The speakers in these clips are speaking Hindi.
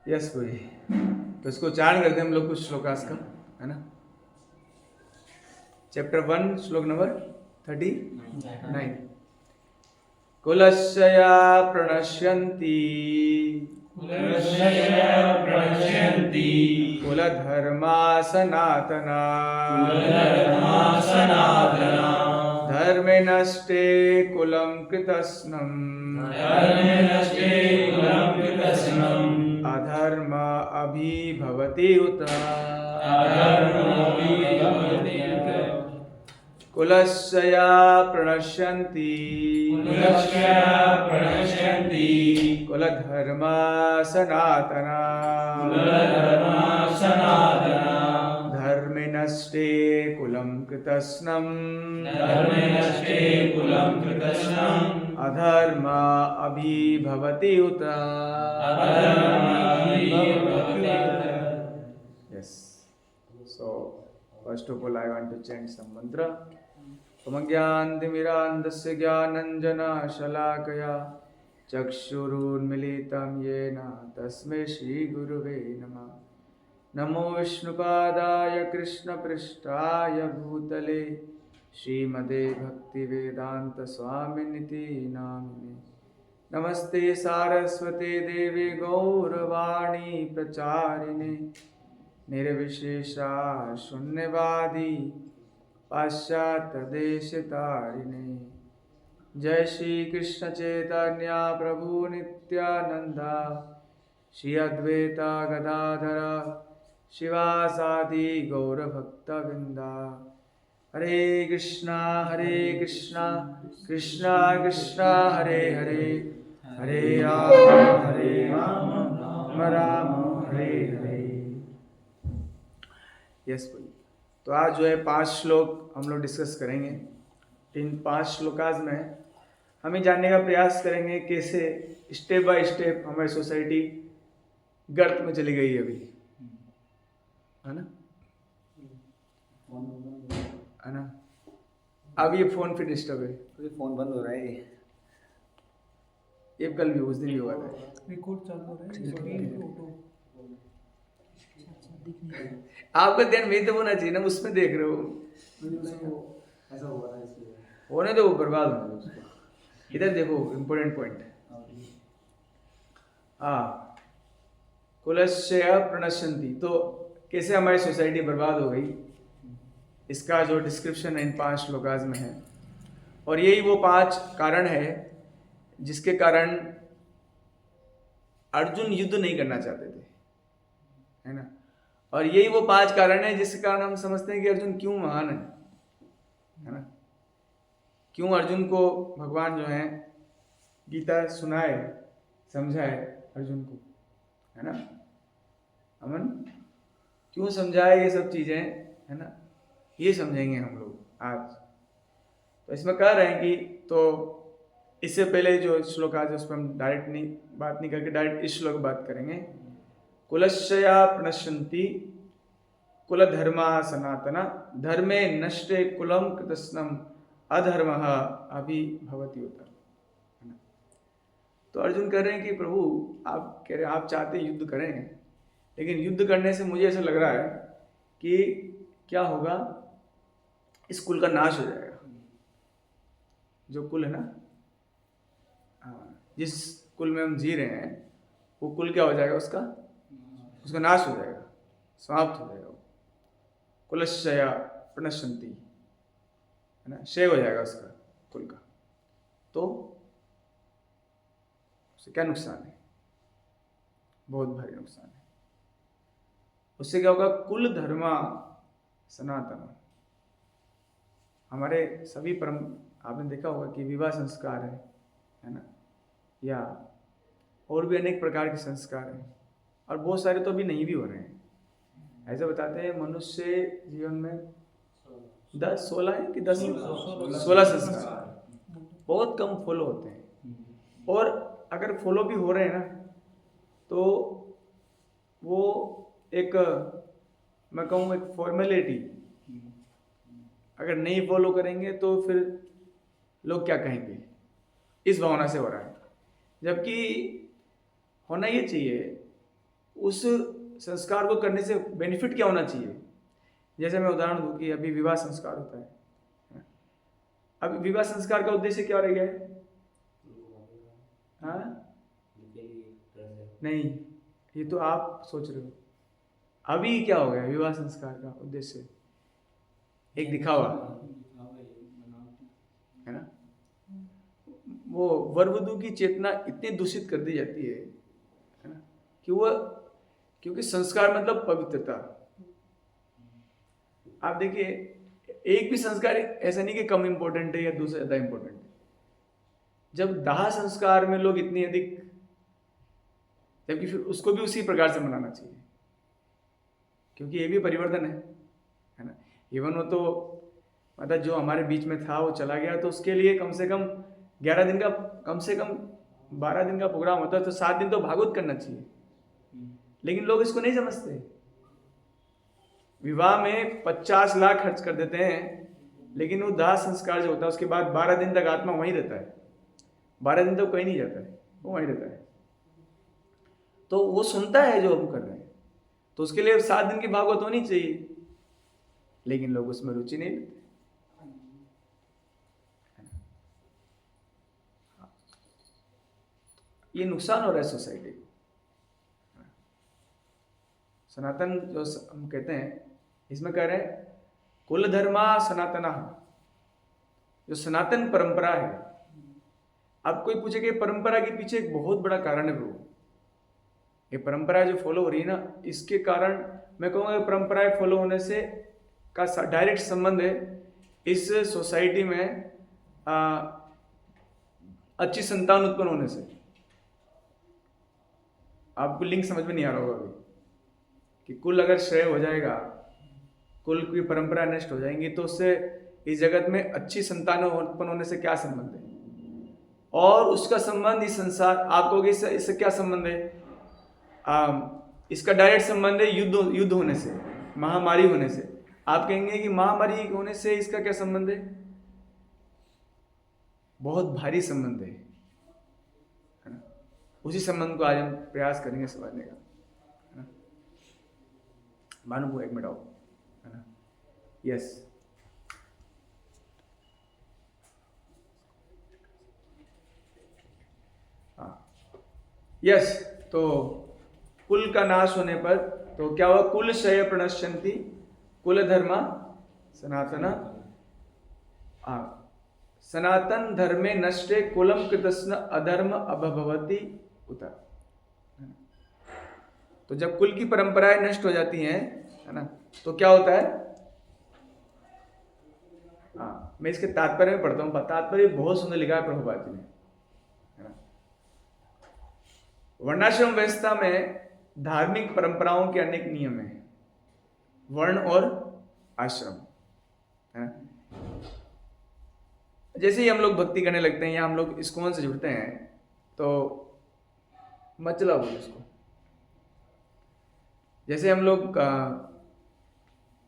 यस भाई, तो इसको उच्चारण करते हैं हम लोग कुछ श्लोकास का, है ना। चैप्टर 1 श्लोक नंबर 39। कुलस्या प्रणश्यन्ति कुलधर्मा सनातना धर्मे नष्टे कुलं कृतस्नम् अधर्म अभिभवति उत। कुलस्या प्रणश्यन्ति कुलधर्मा सनातना धर्मे नष्टे कुलं कृतस्नम् अधर्म अभिभवति उत। Yes. So, first of all, I want to chant some mantra. तमज्ञानतिमिरान्धस्य ज्ञानञ्जनशलाकया चक्षुरुन्मीलितं येन तस्मै श्रीगुरुवे नमः। नमो विष्णुपादाय कृष्णपृष्ठाय भूतले श्रीमते भक्तिवेदान्तस्वामिनिति नामिने। नमस्ते सारस्वते देवे गौरवाणी प्रचारिणे निर्विशेषा शून्यवादी पाश्चात्यदेशतारिणे। जय श्री कृष्ण चैतन्य प्रभु नित्यानंदा श्री अद्वैता गदाधर शिवासादि गौरभक्तवृंदा। हरे कृष्णा कृष्णा कृष्णा हरे हरे, हरे राम राम राम हरे हरे। यस भाई, तो आज जो है 5 श्लोक हम लोग डिस्कस करेंगे। इन 5 श्लोकाज में हम ये जानने का प्रयास करेंगे कैसे स्टेप बाय स्टेप हमारी सोसाइटी गर्त में चली गई है अभी, है ना, है ना। अब ये फोन फिर डिस्टर्ब है, तो फोन बंद हो रहा है। ये कल भी उस दिन भी हुआ था। रिकॉर्ड चालू है, आपका ध्यान मेरी तो होना चाहिए ना, उसमें देख रहे हो। ऐसा हुआ था इसलिए होने दो, बर्बाद होने दो उसको। इधर देखो, इम्पोर्टेंट पॉइंट। हाँ, कुलस्य प्रणश्यन्ति, तो कैसे हमारी सोसाइटी बर्बाद हो गई, इसका जो डिस्क्रिप्शन है इन 5 श्लोकाज में है। और यही वो 5 कारण है जिसके कारण अर्जुन युद्ध नहीं करना चाहते थे, है ना। और यही वो 5 कारण है जिसके कारण हम समझते हैं कि अर्जुन क्यों महान है ना। क्यों अर्जुन को भगवान जो है गीता सुनाए, समझाए अर्जुन को, है ना। अमन क्यों समझाए ये सब चीजें, है ना, ये समझेंगे हम लोग आज। तो इसमें कह रहे हैं कि, तो इससे पहले जो श्लोक आज उस पर हम डायरेक्ट बात नहीं करके डायरेक्ट इस श्लोक बात करेंगे। कुलस्या प्रणश्यन्ति कुलधर्मा सनातना धर्मे नष्टे कुलं कृतस्नम अधर्मः अभिभवति उत। तो अर्जुन कह रहे हैं कि प्रभु, आप कह रहे हैं आप चाहते हैं युद्ध करें, लेकिन युद्ध करने से मुझे ऐसा लग रहा है कि क्या होगा, इस कुल का नाश हो जाएगा। जो कुल है ना, जिस कुल में हम जी रहे हैं, वो कुल क्या हो जाएगा, उसका नाश हो जाएगा, समाप्त हो जाएगा। कुलस्या प्रणश्यन्ति, है ना, क्षय हो जाएगा उसका कुल का। तो उससे क्या नुकसान है, बहुत भारी नुकसान है। उससे क्या होगा, कुल धर्मा सनातन। हमारे सभी परम, आपने देखा होगा कि विवाह संस्कार है ना, या और भी अनेक प्रकार के संस्कार हैं, और बहुत सारे तो अभी नहीं भी हो रहे हैं। ऐसे बताते हैं मनुष्य जीवन में 16 है कि 16 संस्कार बहुत कम फॉलो होते हैं। और अगर फॉलो भी हो रहे हैं ना, तो वो एक, मैं कहूँ एक फॉर्मेलिटी। अगर नहीं फॉलो करेंगे तो फिर लोग क्या कहेंगे, इस भावना से हो रहा है। जबकि होना ये चाहिए, उस संस्कार को करने से बेनिफिट क्या होना चाहिए। जैसे मैं उदाहरण दूं कि अभी विवाह संस्कार होता है। अब विवाह संस्कार का उद्देश्य क्या रह गया है? हाँ नहीं, ये तो आप सोच रहे हो। अभी क्या हो गया विवाह संस्कार का उद्देश्य? एक दिखावा है ना। वो वर वधू की चेतना इतनी दूषित कर दी जाती है ना, कि वो, क्योंकि संस्कार मतलब पवित्रता। आप देखिए, एक भी संस्कार ऐसा नहीं कि कम इंपॉर्टेंट है या दूसरा ज्यादा इंपॉर्टेंट है। जब दाह संस्कार में लोग इतनी अधिक, जबकि फिर उसको भी उसी प्रकार से मनाना चाहिए, क्योंकि ये भी परिवर्तन है ना। इवन वो तो मतलब जो हमारे बीच में था वो चला गया, तो उसके लिए कम से कम 11 दिन का, कम से कम 12 दिन का प्रोग्राम होता है, तो 7 दिन तो भागवत करना चाहिए। लेकिन लोग इसको नहीं समझते। विवाह में 50 लाख खर्च कर देते हैं, लेकिन वो दाह संस्कार जो होता है उसके बाद 12 दिन तक आत्मा वहीं रहता है। 12 दिन तक कहीं नहीं जाता है, वो वहीं रहता है। तो वो सुनता है जो हम कर रहे हैं, तो उसके लिए 7 दिन की भागवत होनी चाहिए, लेकिन लोग उसमें रुचि नहीं लेते। ये नुकसान हो रहा है सोसाइटी को। सनातन जो हम कहते हैं, इसमें कह रहे हैं कुल धर्मा सनातना, जो सनातन परंपरा है। अब कोई पूछे कि परंपरा के पीछे एक बहुत बड़ा कारण है प्रभु, ये परंपरा जो फॉलो हो रही है ना, इसके कारण मैं कहूँगा परंपराएं फॉलो होने से का डायरेक्ट संबंध है इस सोसाइटी में अच्छी संतान उत्पन्न होने से। आपको लिंक समझ में नहीं आ रहा होगा अभी कि कुल अगर श्रेय हो जाएगा, कुल की परंपरा नष्ट हो जाएंगी, तो उससे इस जगत में अच्छी संतान उत्पन्न होने से क्या संबंध है। और उसका संबंध इस संसार, आप कहोगे इससे क्या संबंध है? इसका डायरेक्ट संबंध है युद्ध होने से, महामारी होने से। आप कहेंगे कि महामारी होने से इसका क्या संबंध है? बहुत भारी संबंध है ना। उसी संबंध को आज हम प्रयास करेंगे समझने का, है ना। मानो एक मिनट आओ, है ना। Yes, yes. तो कुल का नाश होने पर तो क्या हुआ? कुल क्षय प्रणश्यन्ति कुल धर्मा सनातना। सनातन धर्मे नष्टे कुलम कृतस्न अधर्म अभवति उत। तो जब कुल की परंपराएं नष्ट हो जाती हैं, है ना, तो क्या होता है? मैं इसके तात्पर्य में पढ़ता हूँ। तात्पर्य बहुत सुंदर लिखा है प्रभुपाद जी ने, है ना। वर्णाश्रम व्यवस्था में धार्मिक परंपराओं के अनेक नियम हैं, वर्ण और आश्रम, है ना। जैसे ही हम लोग भक्ति करने लगते हैं या हम लोग इस्कॉन से जुड़ते हैं, तो मत चलाओ बोलो इसको। जैसे हम लोग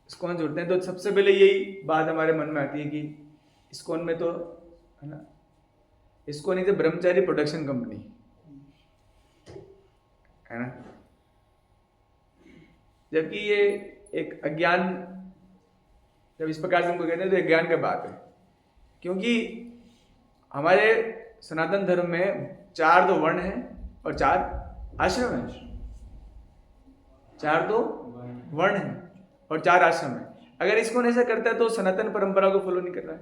इस्कॉन जुड़ते हैं, तो सबसे पहले यही बात हमारे मन में आती है कि इस्कॉन में तो, है ना, ISKCON is a Brahmachari production company, है ना। जबकि ये एक अज्ञान, जब इस प्रकार से हमको कहते हैं तो ज्ञान का बात है। क्योंकि हमारे सनातन धर्म में 4 तो वर्ण हैं और 4 आश्रम हैं। 4 तो वर्ण हैं और 4 आश्रम हैं। अगर इसको ऐसा करता है तो सनातन परंपरा को फॉलो नहीं कर रहा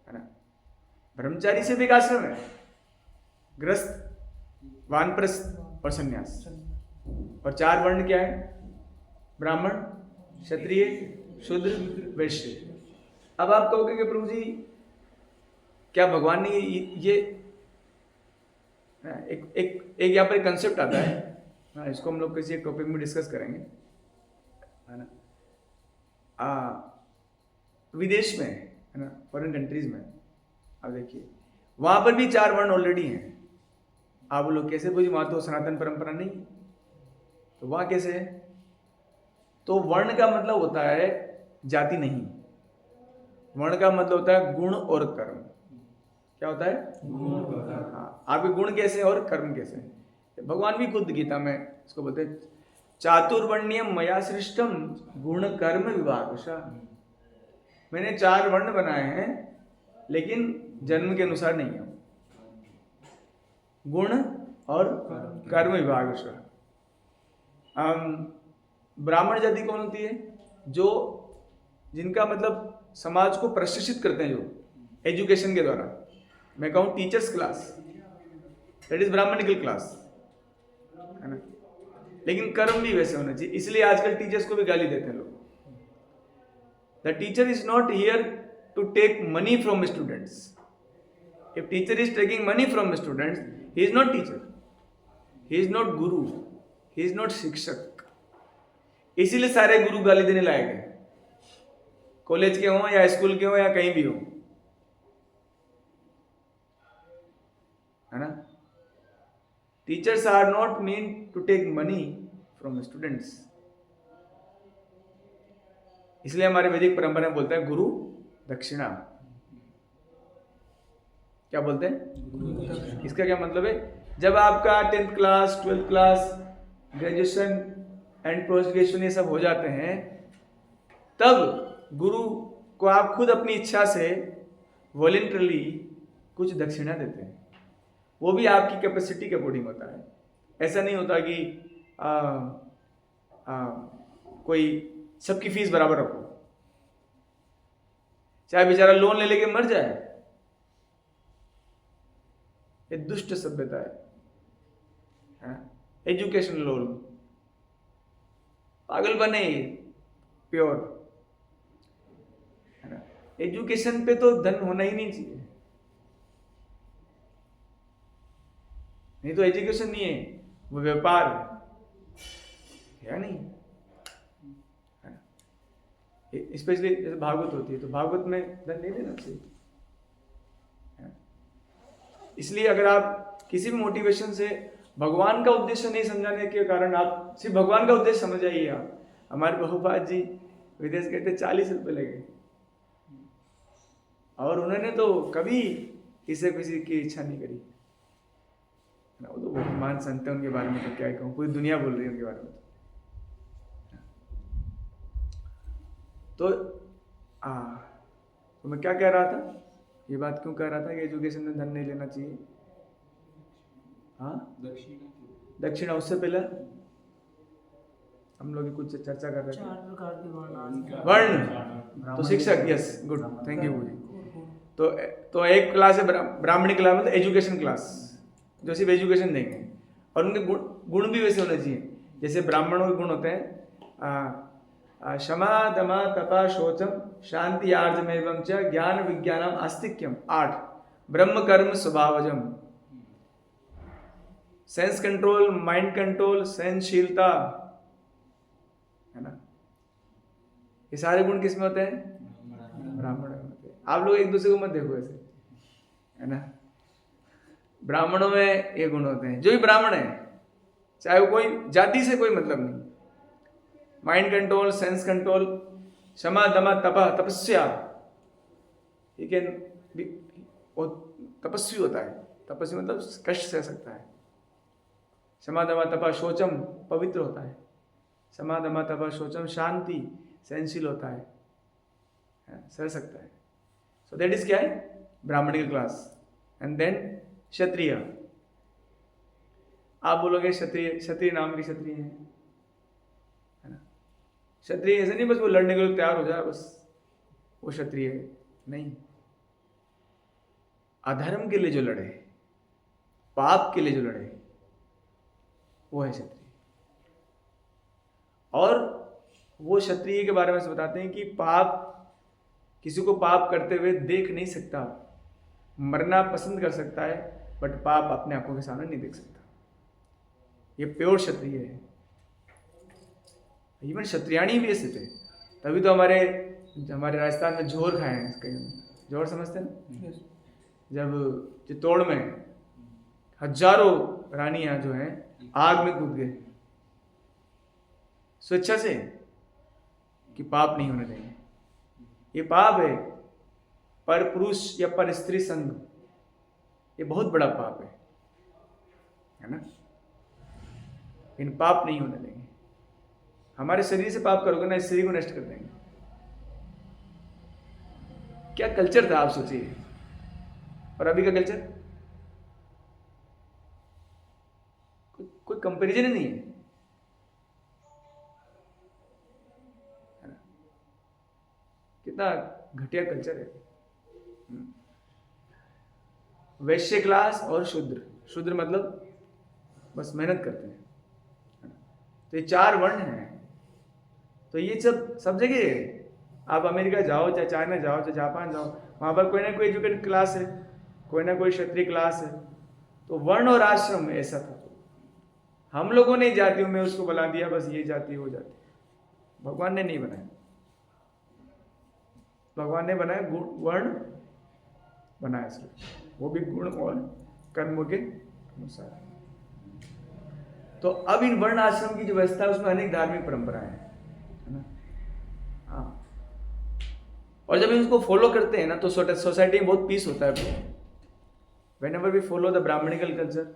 है ना। ब्रह्मचारी से भी एक आश्रम है, गृहस्थ, वानप्रस्थ और सन्यास। और 4 वर्ण क्या है? ब्राह्मण, क्षत्रिय, शूद्र, वैश्य। अब आप कहोगे कि प्रभु जी क्या भगवान ने ये एक यहाँ पर कंसेप्ट आता है, इसको हम लोग किसी एक टॉपिक में डिस्कस करेंगे, है ना। विदेश में, है ना, फॉरेन कंट्रीज में आप देखिए, वहां पर भी 4 वर्ण ऑलरेडी हैं। आप लोग कैसे बोलिए वहां तो सनातन परंपरा नहीं, तो वहां कैसे है? तो वर्ण का मतलब होता है जाति नहीं, वर्ण का मतलब होता है गुण और कर्म। क्या होता है? गुण। हाँ, आपके गुण कैसे और कर्म कैसे? भगवान भी खुद गीता में इसको बोलते हैं, चातुर्वर्ण्यम मया सृष्टम गुण कर्म विभागशः। मैंने 4 वर्ण बनाए हैं, लेकिन जन्म के अनुसार नहीं है, गुण और कर्म विभागशः। ब्राह्मण जाति कौन होती है? जो जिनका मतलब समाज को प्रशिक्षित करते हैं, जो एजुकेशन के द्वारा, मैं कहूँ teachers class, that is Brahmanical class, है ना। लेकिन कर्म भी वैसे होना चाहिए, इसलिए आजकल टीचर्स को भी गाली देते हैं लोग। The teacher is not here to take money from students. If teacher is taking money from students, he is not teacher, he is not guru, he is not शिक्षक। इसीलिए सारे गुरु गाली देने लायक है, कॉलेज के हों या स्कूल के हों या कहीं भी हो, है ना। Teachers are not meant to take money from students. इसलिए हमारे वैदिक परंपरा में बोलते हैं गुरु दक्षिणा। क्या बोलते हैं? इसका क्या मतलब है? जब आपका 10th class, 12th class, graduation and post graduation ये सब हो जाते हैं, तब गुरु को आप खुद अपनी इच्छा से वॉलेंटरली कुछ दक्षिणा देते हैं। वो भी आपकी कैपेसिटी के अकॉर्डिंग होता है। ऐसा नहीं होता कि कोई सबकी फीस बराबर रखो, चाहे बेचारा लोन ले लेके मर जाए। ये दुष्ट सभ्यता है। एजुकेशन लोन, पागल बने प्योर, है ना। एजुकेशन पे तो धन होना ही नहीं चाहिए, नहीं तो एजुकेशन नहीं है, वो व्यापार है नहीं। स्पेशली जैसे भागवत होती है, तो भागवत में धन नहीं देना चाहिए। इसलिए अगर आप किसी भी मोटिवेशन से भगवान का उद्देश्य नहीं समझाने के कारण आप सिर्फ भगवान का उद्देश्य समझ आइए। आप, हमारे प्रभुपाद जी विदेश गए थे, 40 रुपये लगे, और उन्होंने तो कभी किसी की इच्छा नहीं करी। वो तो बहुत महान संत है, उनके बारे में तो क्या कहूँ, पूरी दुनिया बोल रही है उनके बारे में। तो मैं क्या कह रहा था, ये बात क्यों कह रहा था कि एजुकेशन में धन नहीं लेना चाहिए। हाँ, दक्षिणा। उससे पहले हम लोग कुछ चर्चा कर रहे थे, 4 प्रकार के वर्ण। तो शिक्षक, यस, गुड, थैंक यू। तो एक क्लास है ब्राह्मणी क्लास, मतलब एजुकेशन क्लास, जो सिर्फ एजुकेशन देंगे, और उनके गुण भी वैसे होने चाहिए। जैसे ब्राह्मणों के गुण होते हैं क्षमा दमा तपा शौचम शांति आर्जम एवं च ज्ञान विज्ञानम आस्तिक्यम। 8 ब्रह्म कर्म स्वभावजम, सेंस कंट्रोल, माइंड कंट्रोल, सहनशीलता, है ना। ये सारे गुण किस में होते हैं? ब्राह्मण में होते हैं। आप लोग एक दूसरे को मत देखो ऐसे, है ना। ब्राह्मणों में ये गुण होते हैं। जो भी ब्राह्मण है, चाहे वो कोई जाति से कोई मतलब नहीं, माइंड कंट्रोल, सेंस कंट्रोल, क्षमा दमा तपा, तपस्या, ये कैन वो तपस्वी होता है। तपस्वी मतलब कष्ट सह सकता है। क्षमा दमा तपा शौचम, पवित्र होता है। क्षमा दमा तपा शौचम, शांति, सहनशील होता है, सह सकता है। सो दैट इज क्या है? Brahmanic class. एंड देन क्षत्रिय। आप बोलोगे क्षत्रिय, क्षत्रिय नाम के क्षत्रिय हैं, है ना। क्षत्रिय ऐसे नहीं बस वो लड़ने के लिए तैयार हो जाए बस वो क्षत्रिय है, नहीं। अधर्म के लिए जो लड़े, पाप के लिए जो लड़े, वो है क्षत्रिय। और वो क्षत्रिय के बारे में से बताते हैं कि पाप, किसी को पाप करते हुए देख नहीं सकता, मरना पसंद कर सकता है, बट पाप अपने आंखों के सामने नहीं देख सकता। ये प्योर क्षत्रिय है। इवन क्षत्रियाणी भी ऐसे थे, तभी तो हमारे राजस्थान में जोहर खाए हैं। कहीं जोहर समझते हैं? जब चित्तौड़ में हजारों रानियां जो हैं आग में कूद गए स्वेच्छा से, कि पाप नहीं होने देंगे। ये पाप है, पर पुरुष या पर स्त्री संग, ये बहुत बड़ा पाप है ना। इन पाप नहीं होने देंगे। हमारे शरीर से पाप करोगे ना, इस शरीर को नष्ट कर देंगे। क्या कल्चर था आप सोचिए, और अभी का कल्चर कोई कंपैरिजन ही नहीं है ना? कितना घटिया कल्चर है। वैश्य क्लास और शूद्र, शूद्र मतलब बस मेहनत करते हैं, तो ये 4 वर्ण हैं। तो ये सब जगह है। आप अमेरिका जाओ, चाहे चाइना जाओ, चाहे जापान जाओ, वहां पर कोई ना कोई एजुकेटेड क्लास है, कोई ना कोई क्षत्रिय क्लास है। तो वर्ण और आश्रम में ऐसा था। हम लोगों ने जातियों में उसको बना दिया, बस ये जाति वो जाति। भगवान ने नहीं बनाया। भगवान ने बनाया गुण वर्ण बनाया सिर्फ, वो भी गुण और कर्म के अनुसार। तो अब इन वर्ण आश्रम की जो व्यवस्था है उसमें अनेक धार्मिक परंपराएं हैं, है ना? हाँ, और जब इसको फॉलो करते हैं ना तो सोसाइटी में बहुत पीस होता है। Whenever we follow the Brahmanical culture,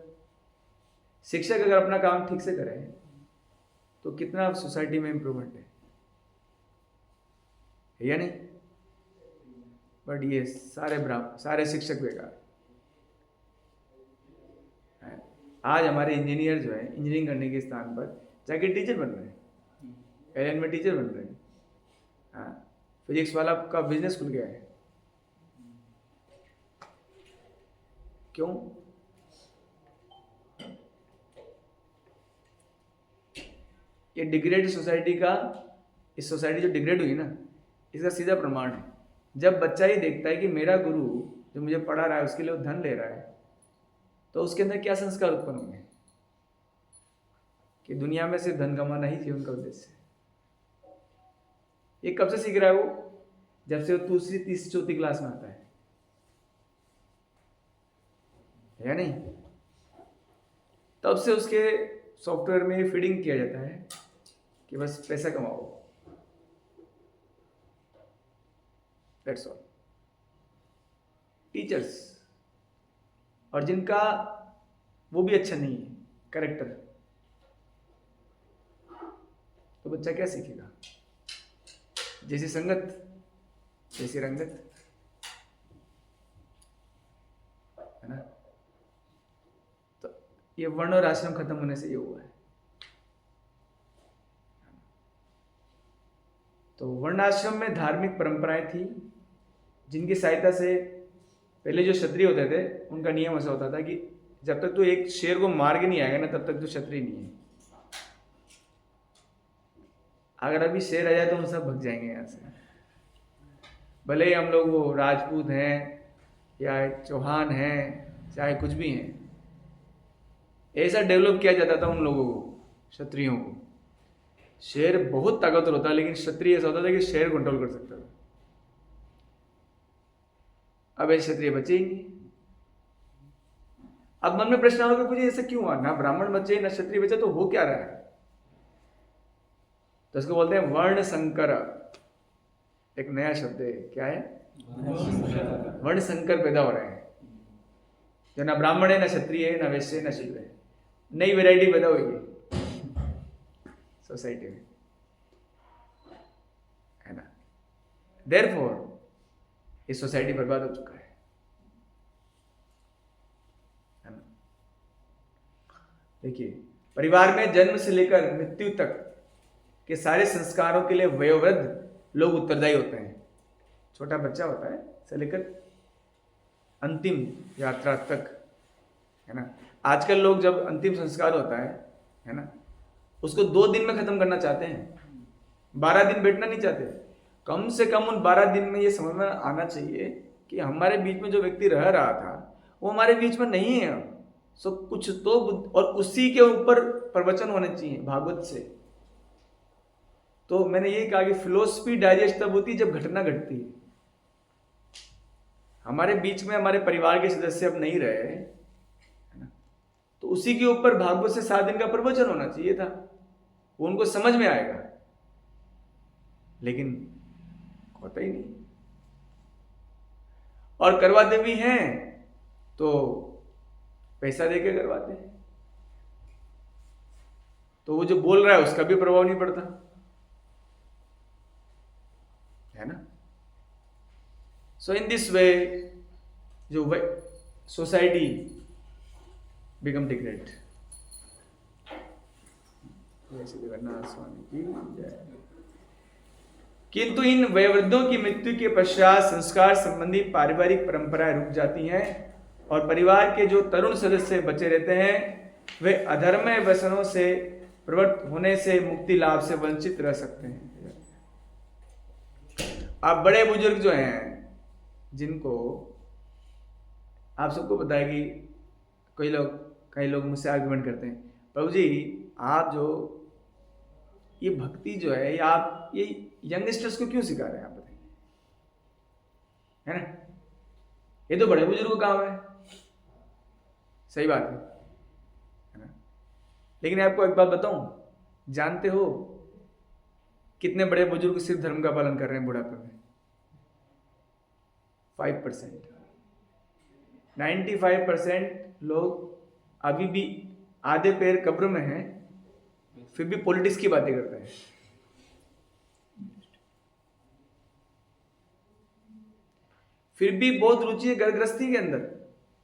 शिक्षक अगर अपना काम ठीक से करें तो कितना सोसाइटी में इंप्रूवमेंट है या नहीं? बट ये सारे शिक्षक बेकार। आज हमारे इंजीनियर जो है इंजीनियरिंग करने के स्थान पर जाके टीचर बन रहे हैं, एलएन में टीचर बन रहे हैं। हाँ, फिजिक्स वाला का बिजनेस खुल गया है। क्यों? ये डिग्रेड सोसाइटी का, इस सोसाइटी जो डिग्रेड हुई ना, इसका सीधा प्रमाण है। जब बच्चा ये देखता है कि मेरा गुरु जो मुझे पढ़ा रहा है उसके लिए वो धन ले रहा है, तो उसके अंदर क्या संस्कार उत्पन्न होंगे कि दुनिया में से धन कमाना ही जीवन का उद्देश्य है। ये कब से सीख रहा है वो? जब से वो दूसरी तीसरी चौथी क्लास में आता है, या नहीं? तब से उसके सॉफ्टवेयर में फीडिंग किया जाता है कि बस पैसा कमाओ, दैट्स ऑल। टीचर्स, और जिनका वो भी अच्छा नहीं है कैरेक्टर, तो बच्चा क्या सीखेगा? जैसी संगत जैसी रंगत, है ना? तो ये वर्ण और आश्रम खत्म होने से ये हुआ है। तो वर्ण आश्रम में धार्मिक परंपराएं थी जिनकी सहायता से पहले जो क्षत्रिय होते थे उनका नियम ऐसा होता था कि जब तक तो एक शेर को मार के नहीं आएगा ना तब तक तो क्षत्रिय नहीं है। अगर अभी शेर आ जाए तो हम सब भग जाएंगे यहाँ से, भले ही हम लोग वो राजपूत हैं या चौहान हैं, चाहे कुछ भी हैं। ऐसा डेवलप किया जाता था उन लोगों को, क्षत्रियों को। शेर बहुत ताकतवर होता है, लेकिन क्षत्रिय ऐसा होता था कि शेर कंट्रोल कर सकता था। अब ऐसे क्षत्रिय बचे ही नहीं। अब मन में प्रश्न होगा मुझे ऐसा क्यों हुआ? ना ब्राह्मण बचे ना क्षत्रिय बचे, तो हो क्या रहा है? तो इसको बोलते हैं वर्ण संकर। एक नया शब्द है, क्या है? वर्ण संकर पैदा हो रहे हैं, जो ना ब्राह्मण है ना क्षत्रिय है ना वैश्य है ना शूद्र है। नई वैरायटी पैदा होगी सोसाइटी में, है ना? देयरफॉर ये सोसाइटी बर्बाद हो चुका है ना? देखिए, परिवार में जन्म से लेकर मृत्यु तक के सारे संस्कारों के लिए वयोवृद्ध लोग उत्तरदायी होते हैं। छोटा बच्चा होता है से लेकर अंतिम यात्रा तक, है ना? आजकल लोग जब अंतिम संस्कार होता है ना, उसको 2 दिन में खत्म करना चाहते हैं, 12 दिन बैठना नहीं चाहते। कम से कम उन 12 दिन में ये समझ में आना चाहिए कि हमारे बीच में जो व्यक्ति रह रहा था वो हमारे बीच में नहीं है। सो कुछ तो, और उसी के ऊपर प्रवचन होने चाहिए भागवत से। तो मैंने ये कहा कि फिलोसफी डाइजेस्ट तब होती है जब घटना घटती है। हमारे बीच में हमारे परिवार के सदस्य अब नहीं रहे, है ना? तो उसी के ऊपर भागवत से 7 दिन का प्रवचन होना चाहिए था, वो उनको समझ में आएगा, लेकिन होता ही नहीं। और करवाते भी हैं तो पैसा देके करवाते हैं। तो वो जो बोल रहा है उसका भी प्रभाव नहीं पड़ता, है ना। सो इन दिस वे जो सोसाइटी बिकम डिग्रेड। जगन्नाथ स्वामी की जय। किंतु इन वयोवृद्धों की मृत्यु के पश्चात संस्कार संबंधी पारिवारिक परंपराएं रुक जाती हैं और परिवार के जो तरुण सदस्य बचे रहते हैं वे अधर्ममय व्यसनों से प्रवृत्त होने से मुक्ति लाभ से वंचित रह सकते हैं। आप बड़े बुजुर्ग जो हैं जिनको आप सबको पता है कि कई लोग मुझसे आर्गुमेंट करते हैं, प्रभु जी आप जो ये भक्ति जो है आप ये यंगस्टर्स को क्यों सिखा रहे हैं, आप बताइए, है ना। ये तो बड़े बुजुर्ग का काम है, सही बात है ना। लेकिन आपको एक बात बताऊं, जानते हो कितने बड़े बुजुर्ग सिर्फ धर्म का पालन कर रहे हैं बुढ़ापे में? 5%। 95% लोग अभी भी आधे पैर कब्र में हैं, फिर भी पॉलिटिक्स की बातें करते हैं। फिर भी बहुत रुचि है घर गृहस्थी के अंदर,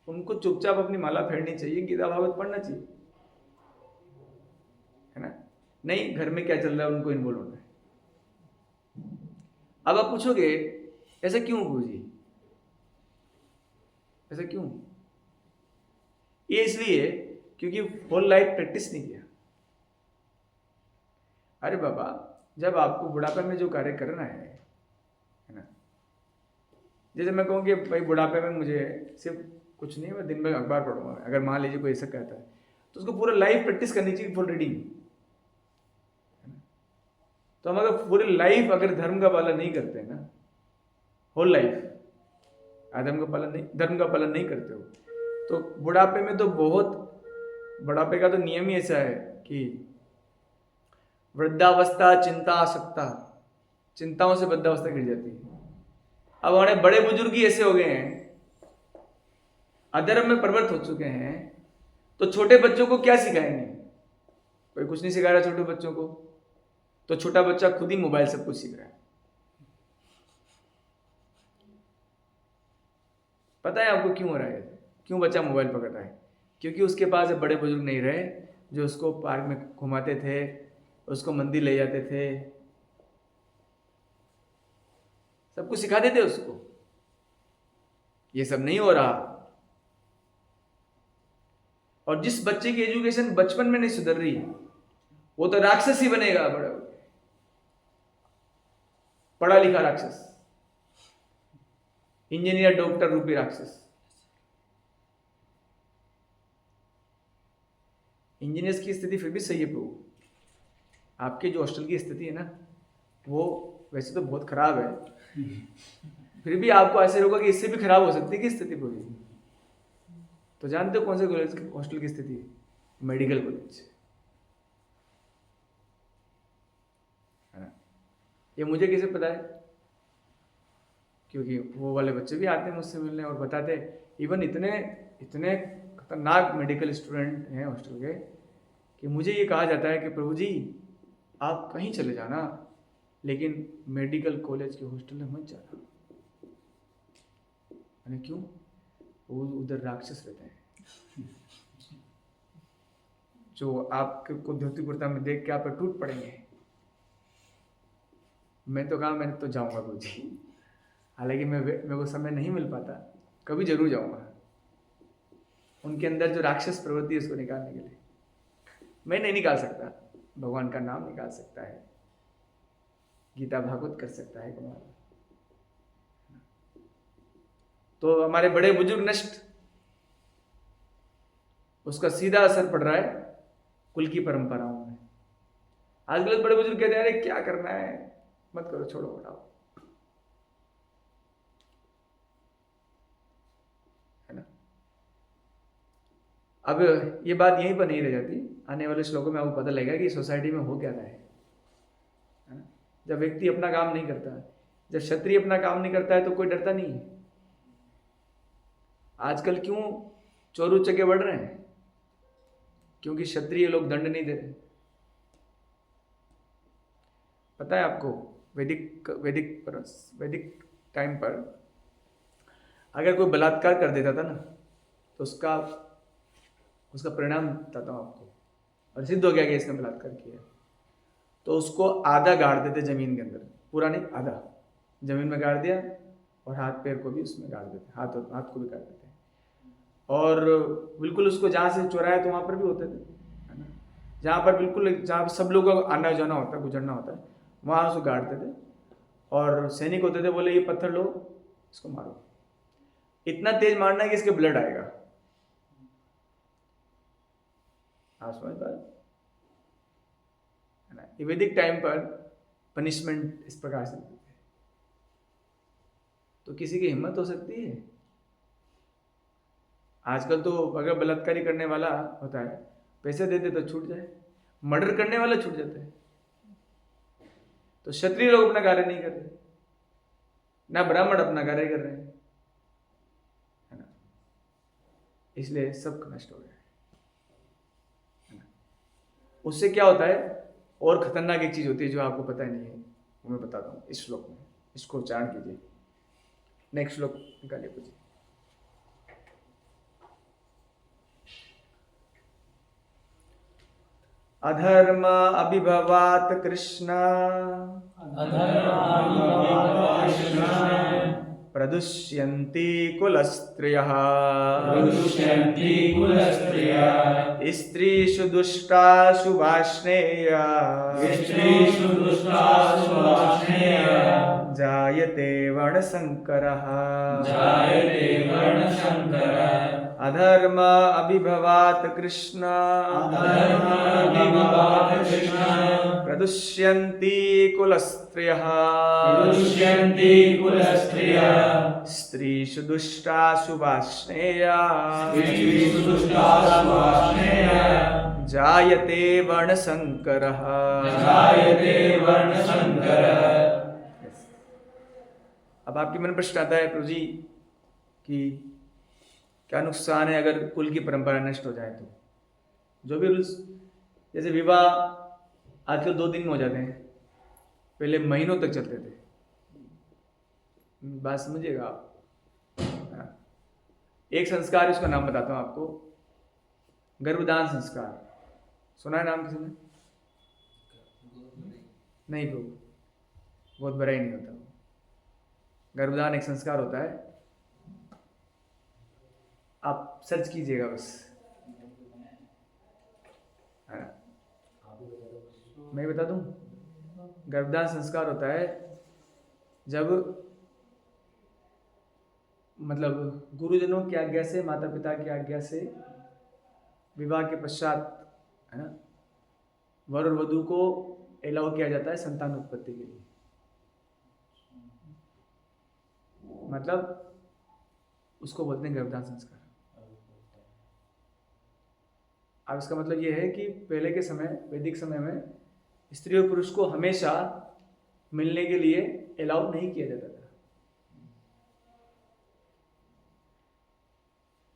उनको चुपचाप अपनी माला फेरनी चाहिए, गीता भागवत पढ़ना चाहिए, है ना। नहीं, घर में क्या चल रहा है उनको इन्वॉल्व होना है। अब आप पूछोगे ऐसा क्यों गुरुजी, ऐसा क्यों? ये इसलिए क्योंकि होल लाइफ प्रैक्टिस नहीं किया। अरे बाबा, जब आपको बुढ़ापे में जो कार्य करना है ना, जैसे मैं कहूँ कि भाई बुढ़ापे में मुझे सिर्फ कुछ नहीं, मैं दिन में अखबार पढ़ूंगा, अगर मान लीजिए कोई ऐसा कहता है तो उसको पूरा लाइफ प्रैक्टिस करनी चाहिए, फुल रीडिंग। तो हम अगर पूरी लाइफ अगर धर्म का पालन नहीं करते हैं ना, होल लाइफ धर्म का पालन नहीं करते हो, तो बुढ़ापे में तो बुढ़ापे का तो नियम ही ऐसा है कि वृद्धावस्था चिंता आसक्ता, चिंताओं से वृद्धावस्था गिर जाती है। अब हमारे बड़े बुजुर्ग ही ऐसे हो गए हैं, अधर्म में प्रवृत्त हो चुके हैं, तो छोटे बच्चों को क्या सिखाएंगे? कोई कुछ नहीं सिखा रहा छोटे बच्चों को, तो छोटा बच्चा खुद ही मोबाइल सब कुछ सीख रहा है। पता है आपको क्यों हो रहा है? क्यों बच्चा मोबाइल पकड़ रहा है? क्योंकि उसके पास बड़े बुजुर्ग नहीं रहे जो उसको पार्क में घुमाते थे, उसको मंदिर ले जाते थे, सब कुछ सिखाते थे उसको। ये सब नहीं हो रहा। और जिस बच्चे की एजुकेशन बचपन में नहीं सुधर रही, वो तो राक्षस ही बनेगा बड़ा, पढ़ा लिखा राक्षस, इंजीनियर डॉक्टर रूपी राक्षस। इंजीनियर्स की स्थिति फिर भी सही है प्रभु, आपके जो हॉस्टल की स्थिति है ना, वो वैसे तो बहुत खराब है, फिर भी आपको ऐसे होगा कि इससे भी खराब हो सकती है कि स्थिति पूरी। तो जानते हो कौन से कॉलेज हॉस्टल की स्थिति? मेडिकल कॉलेज, है ना। ये मुझे कैसे पता है? क्योंकि वो वाले बच्चे भी आते हैं मुझसे मिलने और बताते, इवन इतने इतने खतरनाक मेडिकल स्टूडेंट हैं हॉस्टल के कि मुझे ये कहा जाता है कि प्रभु जी आप कहीं चले जाना, लेकिन मेडिकल कॉलेज के हॉस्टल में मत जाना। मैंने क्यों? वो उधर राक्षस रहते हैं जो आपको धोती कुर्ता में देख के आप पर टूट पड़ेंगे। मैं तो कहा मैं तो जाऊंगा गुरु जी, हालांकि मेरे को समय नहीं मिल पाता, कभी जरूर जाऊंगा। उनके अंदर जो राक्षस प्रवृत्ति है उसको निकालने के लिए मैं नहीं निकाल सकता, भगवान का नाम निकाल सकता है, गीता भागवत कर सकता है कमाल। तो हमारे बड़े बुजुर्ग नष्ट, उसका सीधा असर पड़ रहा है कुल की परंपराओं में। आजकल बड़े बुजुर्ग कहते हैं अरे क्या करना है, मत करो, छोड़ो, हटाओ, है ना। अब ये बात यहीं पर नहीं रह जाती, आने वाले श्लोकों में आपको पता लगेगा कि सोसाइटी में हो क्या रहा है ना। जब व्यक्ति अपना काम नहीं करता, जब क्षत्रिय अपना काम नहीं करता है तो कोई डरता नहीं है। आजकल क्यों चोर उचक्के बढ़ रहे हैं? क्योंकि क्षत्रिय लोग दंड नहीं दे रहे, पता है आपको वैदिक टाइम पर अगर कोई बलात्कार कर देता था ना तो उसका परिणाम बताता हूँ आपको, और सिद्ध हो गया कि इसने बलात्कार किया, तो उसको आधा गाड़ देते जमीन के अंदर, पूरा नहीं आधा जमीन में गाड़ दिया, और हाथ पैर को भी उसमें गाड़ देते, हाथ को भी गाड़ देते, और बिल्कुल उसको जहाँ से चुराया तो वहाँ पर भी होते थे, है ना, जहाँ पर बिल्कुल जहाँ सब लोगों को आना जाना होता है, गुजरना होता है, वहाँ उसको गाड़ते थे, और सैनिक होते थे, बोले ये पत्थर लो, इसको मारो, इतना तेज मारना है कि इसके ब्लड आएगा। आप समझ पा रहे है ना। वैदिक टाइम पर पनिशमेंट इस प्रकार से देते थे, तो किसी की हिम्मत हो सकती है? आजकल तो अगर बलात्कारी करने वाला होता है, पैसे देते तो छूट जाए, मर्डर करने वाला छूट जाता है, तो क्षत्रिय लोग अपना कार्य नहीं कर रहे, ना ब्राह्मण अपना कार्य कर रहे हैं, है ना, इसलिए सब नष्ट हो गया है ना। उससे क्या होता है, और खतरनाक एक चीज होती है जो आपको पता ही नहीं है, वो मैं बताता हूँ इस श्लोक में, इसको उच्चारण कीजिए। नेक्स्ट श्लोक निकालिए कुछ। अधर्म अभिभवात कृष्ण प्रदुष्यन्ति कुलस्त्रियः स्त्रीषु दुष्टासु वार्ष्णेय जायते वर्णशङ्करः। अधर्म अभिभवात कृष्ण प्रदुष्यन्ति कुलस्त्रियः स्त्रीषु दुष्टासु वार्ष्णेया जायते वर्णशङ्करः। अब आपके मन प्रश्न आता है प्रभु जी कि क्या नुकसान है अगर कुल की परंपरा नष्ट हो जाए? तो जो भी रूल्स, जैसे विवाह आजकल 2 दिन में हो जाते हैं, पहले महीनों तक चलते थे, बात समझिएगा आप। एक संस्कार, उसका नाम बताता हूँ आपको, गर्भदान संस्कार। सुना है नाम किसी ने? नहीं प्रभु, बहुत बड़ा ही नहीं होता। गर्भदान एक संस्कार होता है, आप सर्च कीजिएगा बस, है ना, मैं बता दूं। गर्भदान संस्कार होता है जब मतलब गुरुजनों की आज्ञा से, माता पिता की आज्ञा से विवाह के पश्चात, है ना, वर और वधू को अलाउ किया जाता है संतान उत्पत्ति के लिए। मतलब उसको बोलते हैं गर्भदान संस्कार। अब इसका मतलब ये है कि पहले के समय, वैदिक समय में स्त्री और पुरुष को हमेशा मिलने के लिए अलाउ नहीं किया जाता था।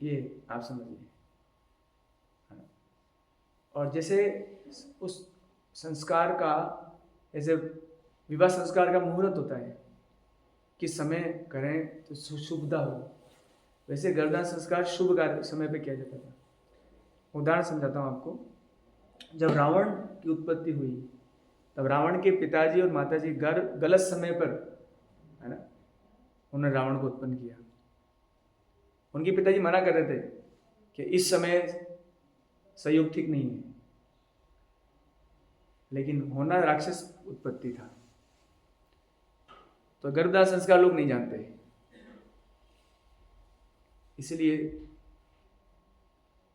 ये आप समझिए। और जैसे उस संस्कार का, जैसे विवाह संस्कार का मुहूर्त होता है, किस समय करें तो शुभदा हो, वैसे गर्भदान संस्कार शुभ समय पे किया जाता था। उदाहरण समझाता हूँ आपको। जब रावण की उत्पत्ति हुई, तब रावण के पिताजी और माताजी गलत समय पर, है ना, उन्होंने रावण को उत्पन्न किया। उनके पिताजी मना कर रहे थे कि इस समय संयोग ठीक नहीं है, लेकिन होना राक्षस उत्पत्ति था। तो गर्भदान संस्कार लोग नहीं जानते, इसलिए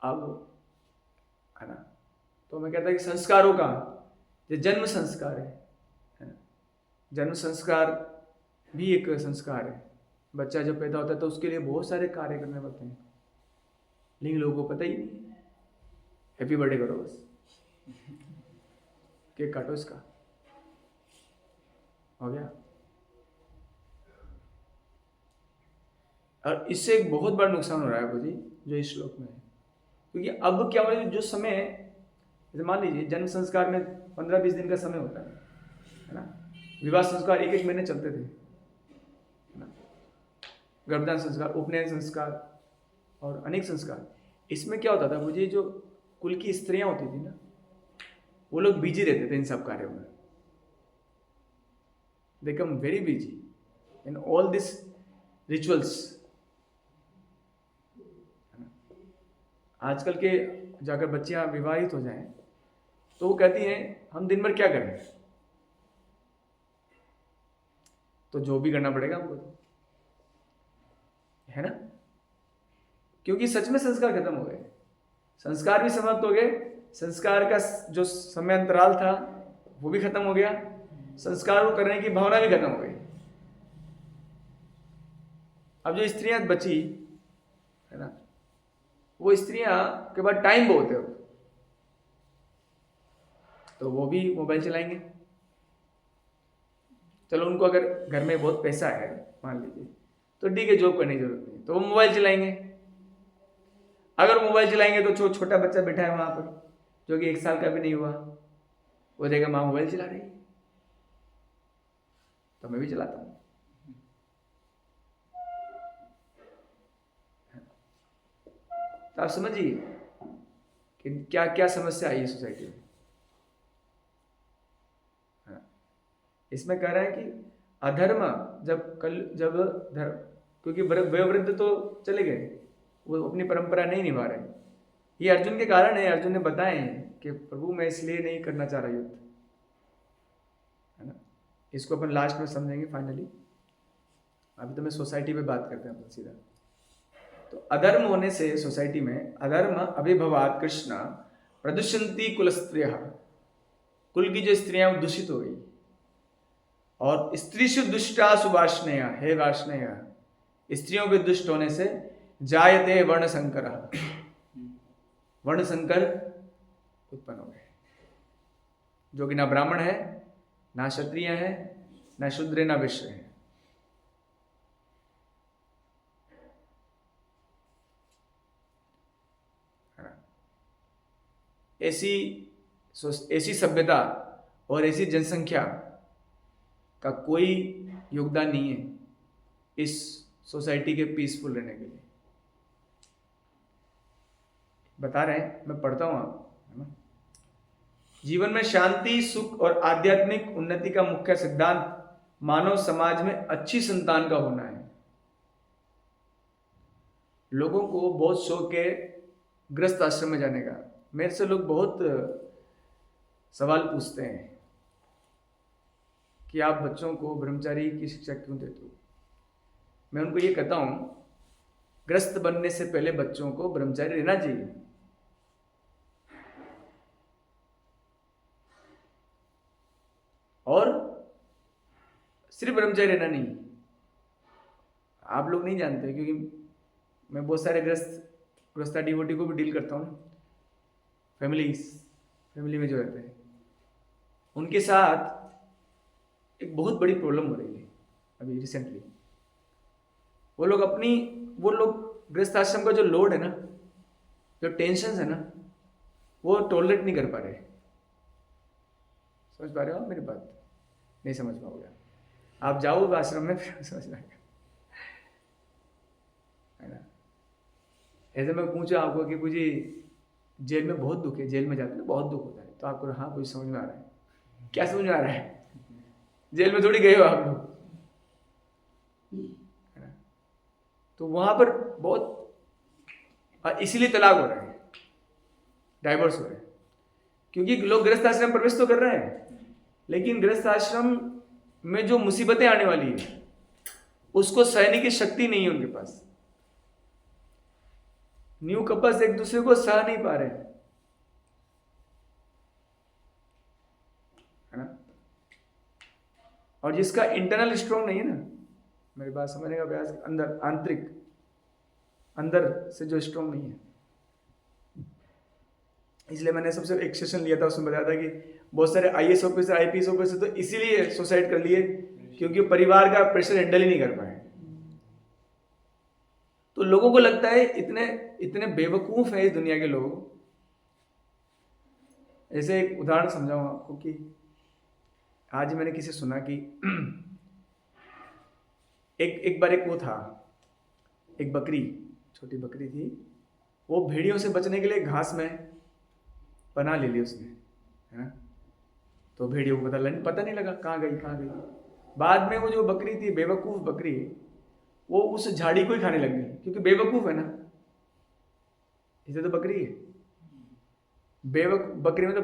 अब, है ना, तो मैं कहता कि संस्कारों का जो जन्म संस्कार है ना, जन्म संस्कार भी एक संस्कार है। बच्चा जब पैदा होता है तो उसके लिए बहुत सारे कार्य करने पड़ते हैं, लेकिन लोगों को पता ही नहीं। हैप्पी बर्थडे करो बस, केक काटो, इसका हो गया। और इससे एक बहुत बड़ा नुकसान हो रहा है जी, जो इस श्लोक में है। क्योंकि अब क्या हो, जो समय, जैसे मान लीजिए जन्म संस्कार में 15-20 दिन का समय होता है, है ना। विवाह संस्कार 1-1 महीने चलते थे, है ना। गर्भदान संस्कार, उपनयन संस्कार और अनेक संस्कार। इसमें क्या होता था, मुझे जो कुल की स्त्रियां होती थी ना, वो लोग बिजी रहते थे इन सब कार्यों में। They come very busy in all this rituals. आजकल के जाकर बच्चियां विवाहित हो जाएं तो वो कहती हैं हम दिन भर क्या करें, तो जो भी करना पड़ेगा हमको, है ना। क्योंकि सच में संस्कार खत्म हो गए, संस्कार भी समाप्त हो गए, संस्कार का जो समय अंतराल था वो भी खत्म हो गया, संस्कार को करने की भावना भी खत्म हो गई। अब जो स्त्रियां बची है ना, वो स्त्रियां के बाद टाइम बहुत है, तो वो भी मोबाइल चलाएंगे। चलो उनको अगर घर में बहुत पैसा है मान लीजिए, तो ठीक है, जॉब करने की जरूरत नहीं, तो वो मोबाइल चलाएंगे। अगर मोबाइल चलाएंगे तो छोटा बच्चा बैठा है वहां पर जो कि 1 साल का भी नहीं हुआ, वो देखेगा माँ मोबाइल चला रही है, तो मैं भी चलाता हूँ। तो आप समझिए कि क्या क्या समस्या आई है सोसाइटी में। इसमें कह रहा है कि अधर्म जब धर्म, क्योंकि वयोवृद्ध तो चले गए, वो अपनी परंपरा नहीं निभा रहे। ये अर्जुन के कारण है, अर्जुन ने बताए कि प्रभु मैं इसलिए नहीं करना चाह रहा युद्ध, है ना। इसको अपन लास्ट में समझेंगे फाइनली। अभी तो मैं सोसाइटी पे बात करते हैं अपन सीधा। तो अधर्म होने से सोसाइटी में अधर्म अभिभवात कृष्ण प्रदुष्यंती कुल स्त्रियः, कुल की जो स्त्रियां वो दूषित हो गई। और स्त्रीषु दुष्टा सुवार्ष्णेय, हे वार्ष्णेय, स्त्रियों के दुष्ट होने से जायते वर्ण संकर, वर्ण संकर उत्पन्न हो गए, जो कि ना ब्राह्मण है, ना क्षत्रिय है, ना शूद्र, ना वैश्य है। ऐसी सभ्यता और ऐसी जनसंख्या का कोई योगदान नहीं है इस सोसाइटी के पीसफुल रहने के लिए। बता रहे हैं, मैं पढ़ता हूं आप, है ना। जीवन में शांति, सुख और आध्यात्मिक उन्नति का मुख्य सिद्धांत मानव समाज में अच्छी संतान का होना है। लोगों को बहुत शौक है गृहस्थ आश्रम में जाने का। मेरे से लोग बहुत सवाल पूछते हैं कि आप बच्चों को ब्रह्मचारी की शिक्षा क्यों देते हो। मैं उनको ये कहता हूं, गृहस्थ बनने से पहले बच्चों को ब्रह्मचारी रहना चाहिए। और सिर्फ ब्रह्मचारी रहना नहीं, आप लोग नहीं जानते क्योंकि मैं बहुत सारे गृहस्था डिवोटी को भी डील करता हूँ, फैमिली में जो रहते हैं उनके साथ एक बहुत बड़ी प्रॉब्लम हो रही है अभी रिसेंटली। वो लोग गृहस्थ आश्रम का जो लोड है ना, जो टेंशन है ना, वो टॉलरेट नहीं कर पा रहे। समझ पा रहे हो मेरी बात? नहीं समझ पाओगे आप जाओ आश्रम में, फिर समझ पाएगा, है ना। ऐसे मैं पूछा आपको कि मुझे जेल में बहुत दुख है, जेल में जाते हैं बहुत दुख होता है, तो आपको हाँ कुछ समझ में आ रहा है? क्या समझ में आ रहा है? जेल में थोड़ी गए हो आप लोग, है ना। तो वहां पर बहुत, इसीलिए तलाक हो रहे हैं, डाइवोर्स हो रहे हैं, क्योंकि लोग गृहस्थ आश्रम प्रवेश तो कर रहे हैं, लेकिन गृहस्थ आश्रम में जो मुसीबतें आने वाली है उसको सहने की शक्ति नहीं है उनके पास। न्यू कपल्स एक दूसरे को सह नहीं पा रहे, है ना। और जिसका इंटरनल स्ट्रॉन्ग नहीं है ना, मेरी बात समझने का प्रयास, अंदर आंतरिक अंदर से जो स्ट्रॉन्ग नहीं है, इसलिए मैंने सबसे एक सेशन लिया था, उसमें बताया था कि बहुत सारे आईएएस ऑफिसर, आईपीएस ऑफिसर तो इसीलिए सुसाइड कर लिए क्योंकि परिवार का प्रेशर हैंडल ही नहीं कर पाए। तो लोगों को लगता है इतने बेवकूफ हैं इस दुनिया के लोग। ऐसे एक उदाहरण समझाऊं आपको कि आज ही मैंने किसी सुना कि एक बार एक वो था, एक बकरी, छोटी बकरी थी, वो भेड़ियों से बचने के लिए घास में पनाह ले ली उसने, है ना। तो भेड़ियों को पता नहीं लगा कहाँ गई। बाद में वो जो बकरी थी, बेवकूफ़ बकरी, वो उस झाड़ी को ही खाने लग गई, क्योंकि बेवकूफ़ है ना, इसे तो बकरी है। बकरी में तो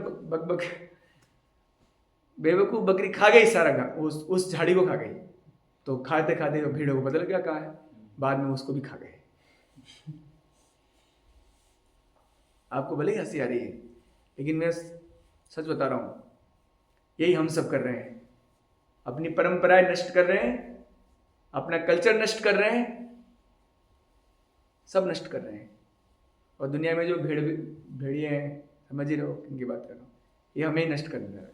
बेवकूफ़ बकरी खा गई सारा उस झाड़ी को खा गई। तो खाते खाते भेड़ों को बदल गया कहाँ है, बाद में उसको भी खा गए। आपको भले ही हंसी आ रही है, लेकिन मैं सच बता रहा हूँ, यही हम सब कर रहे हैं। अपनी परंपराएं नष्ट कर रहे हैं, अपना कल्चर नष्ट कर रहे हैं, सब नष्ट कर रहे हैं। और दुनिया में जो भेड़िए हैं, समझ ही रहो इनकी बात कर रहा हूँ, ये हमें ही नष्ट कर रहे हैं,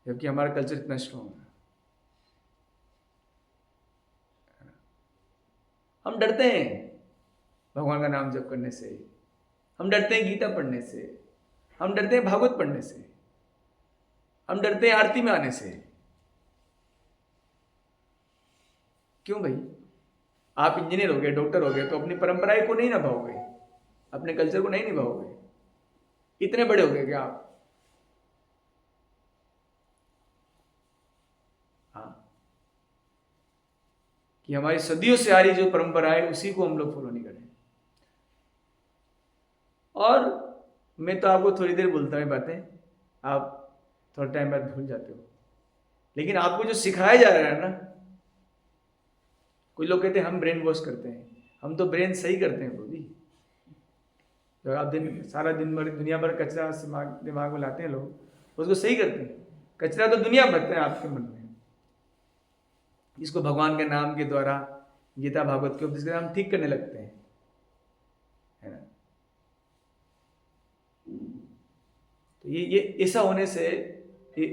जबकि हमारा कल्चर इतना स्ट्रॉन्ग है। हम डरते हैं भगवान का नाम जप करने से, हम डरते हैं गीता पढ़ने से, हम डरते हैं भागवत पढ़ने से, हम डरते हैं आरती में आने से। क्यों भाई? आप इंजीनियर हो गए, डॉक्टर हो गए, तो अपनी परंपराएं को नहीं निभाओगे, अपने कल्चर को नहीं निभाओगे? इतने बड़े हो गए क्या आप? हाँ, कि हमारी सदियों से आ रही जो परंपरा है उसी को हम लोग फॉलो नहीं करें। और मैं तो आपको थोड़ी देर बोलता हूँ बातें, आप थोड़ा टाइम बाद भूल जाते हो, लेकिन आपको जो सिखाया जा रहा है ना, कुछ लोग कहते हैं हम ब्रेन वॉश करते हैं, हम तो ब्रेन सही करते हैं बोली। जब आप सारा दिन भर दुनिया भर कचरा दिमाग में लाते हैं लोग, उसको सही करते हैं। कचरा तो दुनिया भरते हैं आपके मन में, इसको भगवान के नाम के द्वारा, गीता भागवत के उपदेश के हम ठीक करने लगते हैं, है ना। तो ये ऐसा होने से ये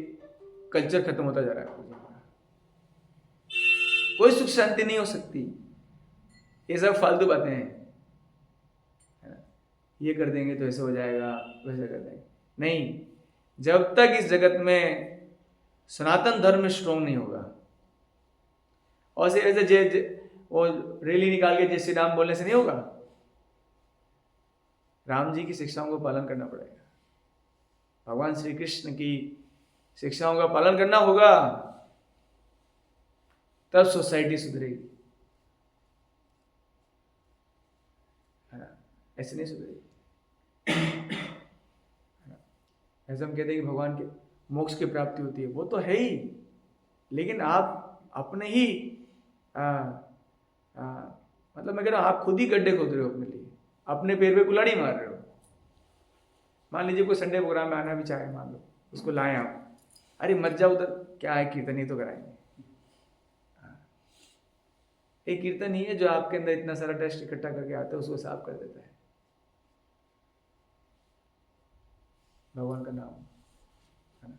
कल्चर खत्म होता जा रहा है। कोई सुख शांति नहीं हो सकती, ये सब फालतू बातें हैं, है ना। ये कर देंगे तो ऐसे हो जाएगा, वैसे कर देंगे, नहीं। जब तक इस जगत में सनातन धर्म स्ट्रॉन्ग नहीं होगा, और ऐसे वो रैली निकाल के जय श्री राम बोलने से नहीं होगा। राम जी की शिक्षाओं को पालन करना पड़ेगा, भगवान श्री कृष्ण की शिक्षाओं का पालन करना होगा, तब सोसाइटी सुधरेगी, है ना। ऐसे नहीं सुधरेगी। ऐसे हम कहते हैं कि भगवान के मोक्ष की प्राप्ति होती है, वो तो है ही, लेकिन आप अपने ही मतलब मैं कह रहा हूँ, आप खुद ही गड्ढे खोद रहे हो अपने लिए, अपने पैर पे कुल्हाड़ी मार रहे हो। मान लीजिए कोई संडे प्रोग्राम में आना भी चाहे, मान लो उसको लाएं आप, अरे मत जाओ उधर, क्या है कीर्तन ही तो कराएंगे। एक कीर्तन ही है जो आपके अंदर इतना सारा टेस्ट इकट्ठा करके आता है, उसको साफ कर देता है, भगवान का नाम, है ना।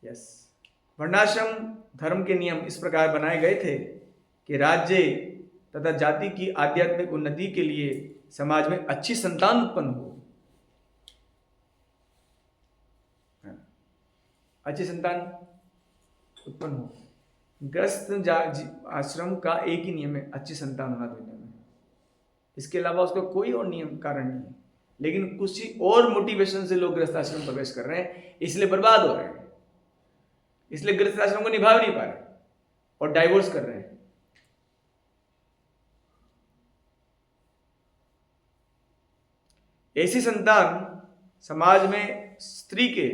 यस, वर्णाश्रम धर्म के नियम इस प्रकार बनाए गए थे कि राज्य तथा जाति की आध्यात्मिक उन्नति के लिए समाज में अच्छी संतान उत्पन्न हो, अच्छी संतान उत्पन्न हो। ग्रस्त आश्रम का एक ही नियम है, अच्छी संतान होना दुनिया में, इसके अलावा उसका कोई और नियम कारण नहीं है। लेकिन कुछ ही और मोटिवेशन से लोग गृहस्थ आश्रम प्रवेश कर रहे हैं, इसलिए बर्बाद हो रहे हैं, इसलिए गृहस्थ आश्रम को निभा नहीं पा रहे और डाइवोर्स कर रहे हैं। ऐसी संतान समाज में स्त्री के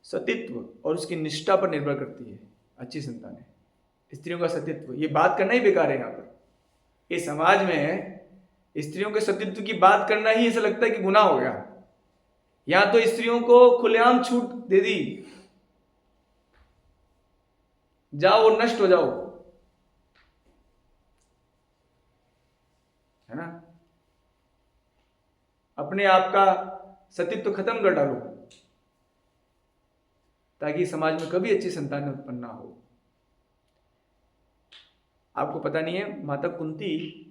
सतीत्व और उसकी निष्ठा पर निर्भर करती है। अच्छी संतान है, स्त्रियों का सतीत्व, ये बात करना ही बेकार है यहाँ पर। इस समाज में स्त्रियों के सतीत्व की बात करना ही ऐसा लगता है कि गुनाह हो गया। यहां तो स्त्रियों को खुलेआम छूट दे दी, जाओ और नष्ट हो जाओ, है ना। अपने आप का सतीत्व खत्म कर डालो, ताकि समाज में कभी अच्छी संतान उत्पन्न ना हो। आपको पता नहीं है, माता कुंती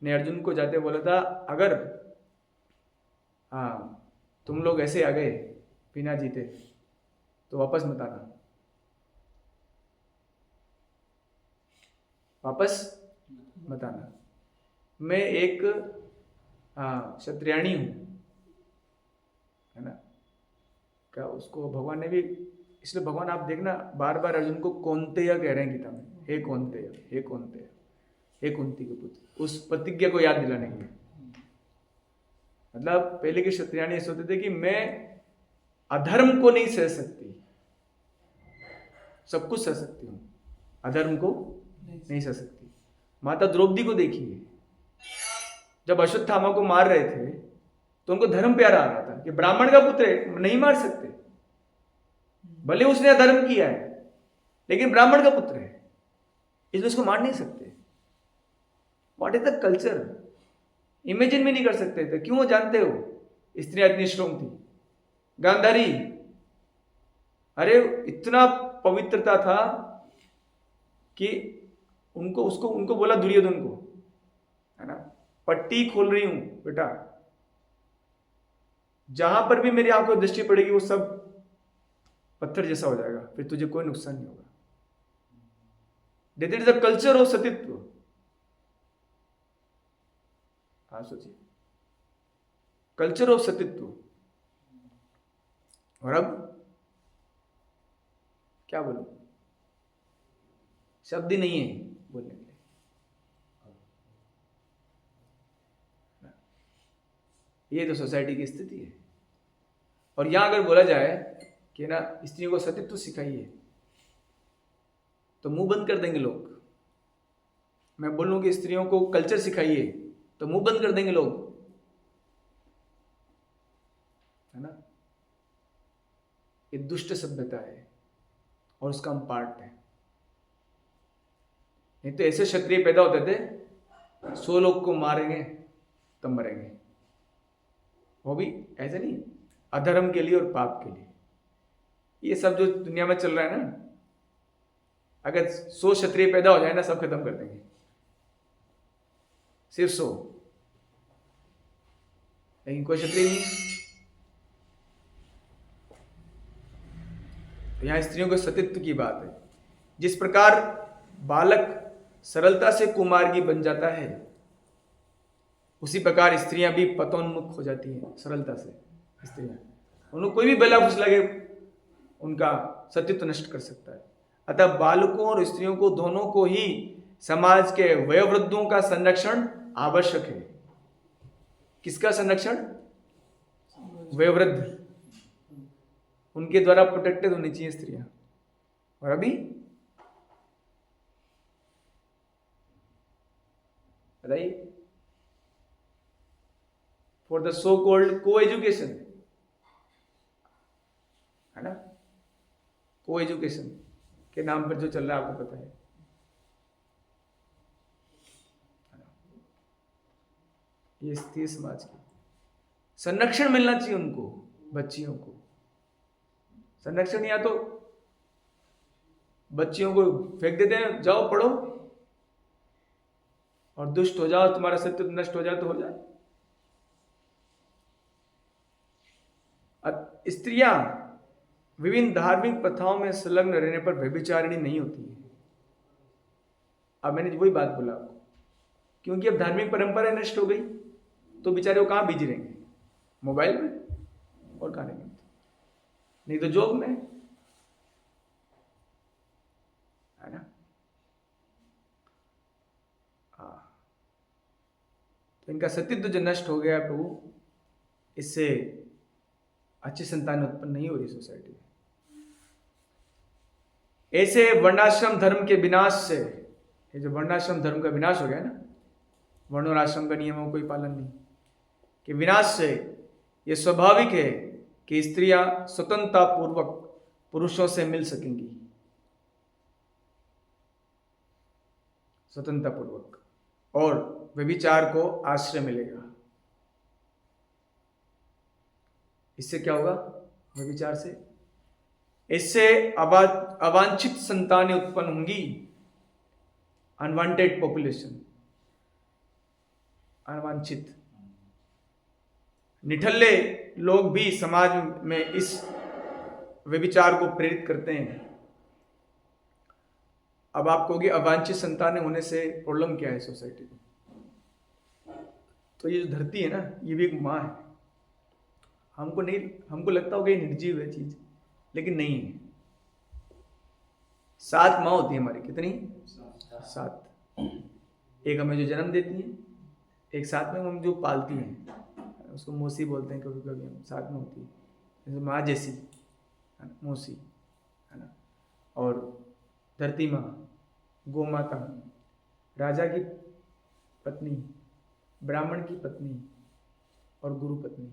ने अर्जुन को जाते बोला था, अगर तुम लोग ऐसे आ गए बिना जीते तो वापस मत आना, वापस मत आना। मैं एक क्षत्रियाणी हूँ, है ना। क्या उसको भगवान ने भी, इसलिए भगवान आप देखना बार बार अर्जुन को कौन्तेय कह रहे हैं गीता में, हे कौन्तेय, हे कौन्तेय, हे कुंती के पुत्र, उस प्रतिज्ञा को याद दिलाने के लिए। मतलब पहले के क्षत्रियाणी ऐसे होते थे कि मैं अधर्म को नहीं सह सकती, सब कुछ सह सकती हूँ, अधर्म को नहीं सह सकती। माता द्रौपदी को देखिए, जब अश्वत्थामा को मार रहे थे तो उनको धर्म प्यारा आ रहा था कि ब्राह्मण का पुत्र है, नहीं मार सकते, भले उसने अधर्म किया है लेकिन ब्राह्मण का पुत्र है, इसलिए उसको मार नहीं सकते। What is the culture, imagine भी नहीं कर सकते थे। क्यों जानते हो, स्त्रियां इतनी स्ट्रोंग थी। गांधारी, अरे इतना पवित्रता था कि उनको बोला दुर्योधन को, है ना, पट्टी खोल रही हूं बेटा, जहां पर भी मेरी आंखों में दृष्टि पड़ेगी वो सब पत्थर जैसा हो जाएगा, फिर तुझे कोई नुकसान नहीं होगा। That is the culture of सतीत्व। हाँ सोचिए, कल्चर ऑफ सतीत्व। और अब क्या बोलूं, शब्द ही नहीं है बोलने के लिए। ये तो सोसाइटी की स्थिति है। और यहां अगर बोला जाए कि ना स्त्रियों को सतीत्व सिखाइए तो मुंह बंद कर देंगे लोग। मैं बोलूं कि स्त्रियों को कल्चर सिखाइए तो मुंह बंद कर देंगे लोग, है ना। ये दुष्ट सभ्यता है और उसका हम पार्ट है। नहीं तो ऐसे क्षत्रिय पैदा होते थे 100 लोग को मारेंगे तब मरेंगे, वो भी ऐसे नहीं, अधर्म के लिए और पाप के लिए। ये सब जो दुनिया में चल रहा है ना, अगर 100 क्षत्रिय पैदा हो जाए ना, सब खत्म कर देंगे, सिर्फ 100, लेकिन कोई क्षत्रिय नहीं। तो यहां स्त्रियों के सतीत्व की बात है। जिस प्रकार बालक सरलता से कुमार्गी बन जाता है, उसी प्रकार स्त्रियां भी पतोन्मुख हो जाती हैं सरलता से। स्त्रियां, उन्हें कोई भी बला फुस लगे उनका सतीत्व नष्ट कर सकता है। अतः बालकों और स्त्रियों को दोनों को ही समाज के वयोवृद्धों का संरक्षण आवश्यक है। किसका संरक्षण? वयोवृद्ध, उनके द्वारा प्रोटेक्टेड होनी चाहिए स्त्रियां। और अभी बताइए, फॉर द सो कॉल्ड को एजुकेशन, है ना, को एजुकेशन के नाम पर जो चल रहा है आपको पता है। ये स्थिति समाज की, संरक्षण मिलना चाहिए उनको, बच्चियों को संरक्षण। या तो बच्चियों को फेंक देते हैं, जाओ पढ़ो और दुष्ट हो जाओ, तुम्हारा सत्य नष्ट हो जाए तो हो जाए। स्त्रियां विभिन्न धार्मिक प्रथाओं में संलग्न रहने पर व्यभिचारिणी नहीं होती है। अब मैंने वही बात बोला आपको, क्योंकि अब धार्मिक परंपरा नष्ट हो गई तो बेचारे वो कहां बिजी रहेंगे? मोबाइल में और कहां रहेंगे? नहीं तो जॉब में, है ना। तो इनका सतीत्व जो नष्ट हो गया प्रभु, इससे अच्छी संतान उत्पन्न नहीं हो रही सोसाइटी में। ऐसे वर्णाश्रम धर्म के विनाश से, ये जो वर्णाश्रम धर्म का विनाश हो गया ना, वर्ण और आश्रम का नियमों कोई पालन नहीं, कि विनाश से यह स्वाभाविक है कि स्त्रियां स्वतंत्रता पूर्वक पुरुषों से मिल सकेंगी, स्वतंत्रता पूर्वक, और व्यभिचार को आश्रय मिलेगा। इससे क्या होगा? व्यभिचार से इससे अवांछित संतानें उत्पन्न होंगी, अनवांटेड पॉपुलेशन, अनवांछित, निठल्ले लोग भी समाज में इस व्यभिचार को प्रेरित करते हैं। अब आप कहोगे अवांछित संतान होने से प्रॉब्लम क्या है सोसाइटी को? तो ये जो धरती है ना, ये भी एक माँ है। हमको लगता होगा ये निर्जीव है चीज, लेकिन नहीं है। 7 माँ होती है हमारी, कितनी? 7। एक हमें जो जन्म देती है, एक साथ में हम जो पालती हैं, उसको मौसी बोलते हैं कभी कभी, हम साथ में होती है, जैसे माँ जैसी है ना, मौसी है ना। और धरती माँ, गौ माता, राजा की पत्नी, ब्राह्मण की पत्नी और गुरु पत्नी,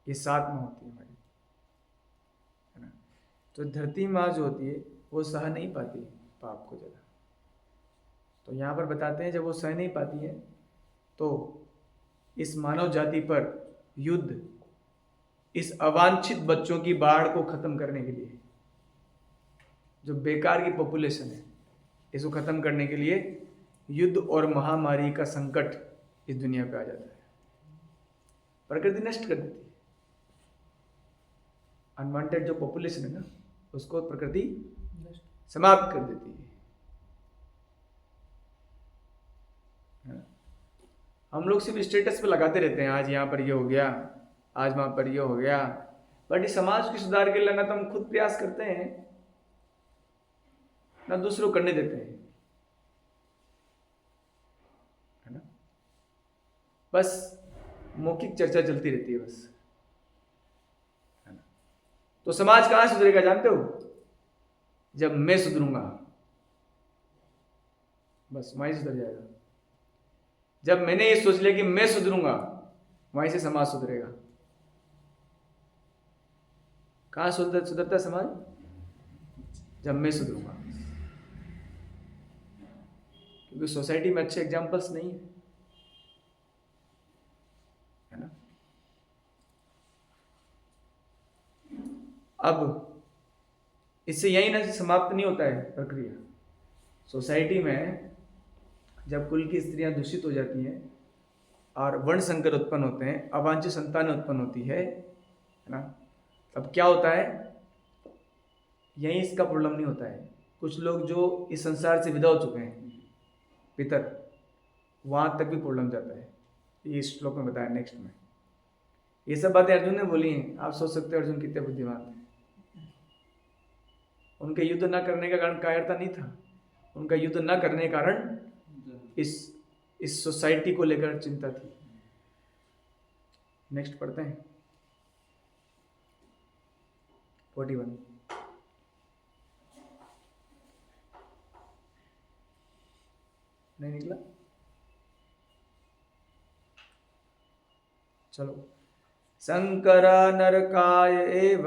ये 7 माँ होती है हमारी, है ना। तो धरती माँ जो होती है वो सह नहीं पाती पाप को ज़्यादा। तो यहाँ पर बताते हैं जब वो सह नहीं पाती है तो इस मानव जाति पर युद्ध, इस अवांछित बच्चों की बाढ़ को खत्म करने के लिए, जो बेकार की पॉपुलेशन है, इसको खत्म करने के लिए युद्ध और महामारी का संकट इस दुनिया पे आ जाता है। प्रकृति नष्ट कर देती है। अनवांटेड जो पॉपुलेशन है ना, उसको प्रकृति समाप्त कर देती है। हम लोग सिर्फ स्टेटस पे लगाते रहते हैं, आज यहाँ पर ये हो गया, आज वहां पर ये हो गया, बट इस समाज के सुधार के लिए ना तो हम खुद प्रयास करते हैं ना दूसरों करने देते हैं, है ना। बस मौखिक चर्चा चलती रहती है बस, है ना। तो समाज कहां सुधरेगा जानते हो? जब मैं सुधरूंगा, बस वहीं सुधर जाएगा। जब मैंने ये सोच लिया कि मैं सुधरूंगा, वहीं से समाज सुधरेगा। कहां सुधरता समाज? जब मैं सुधरूंगा। क्योंकि सोसाइटी में अच्छे एग्जाम्पल्स नहीं है ना। अब इससे यही ना समाप्त नहीं होता है प्रक्रिया। सोसाइटी में जब कुल की स्त्रियां दूषित हो जाती हैं और वर्ण संकर उत्पन्न होते हैं, अवांछित संतान उत्पन्न होती है ना, तब क्या होता है? यही इसका प्रॉब्लम नहीं होता है। कुछ लोग जो इस संसार से विदा हो चुके हैं, पितर, वहां तक भी प्रॉब्लम जाता है। ये इस श्लोक में बताया नेक्स्ट में। ये सब बातें अर्जुन ने बोली हैं। आप सोच सकते हो अर्जुन कितने बुद्धिमान थे। उनके युद्ध न करने का कारण कायरता नहीं था, उनका युद्ध न करने के कारण इस सोसाइटी को लेकर चिंता थी। नेक्स्ट पढ़ते हैं 41। नहीं निकला? चलो। शंकर नरकाय एव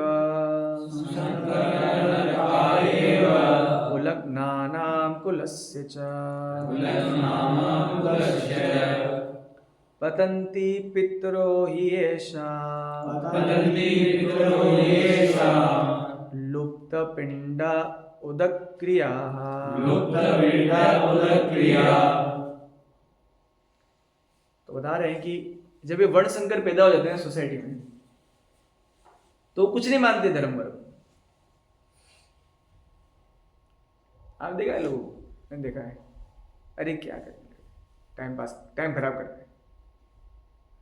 कुलग्नानां कुलस्य च पतन्ति पितरो हि येषां लुप्तपिण्ड उदक्रियाः। तो बता रहे हैं कि जब ये वर्ण संकर पैदा हो जाते हैं सोसाइटी में, तो कुछ नहीं मानते धर्म वर्ग। आप देखा है लोगों, मैंने देखा है, अरे क्या करेंगे, टाइम पास, टाइम खराब कर रहे हैं।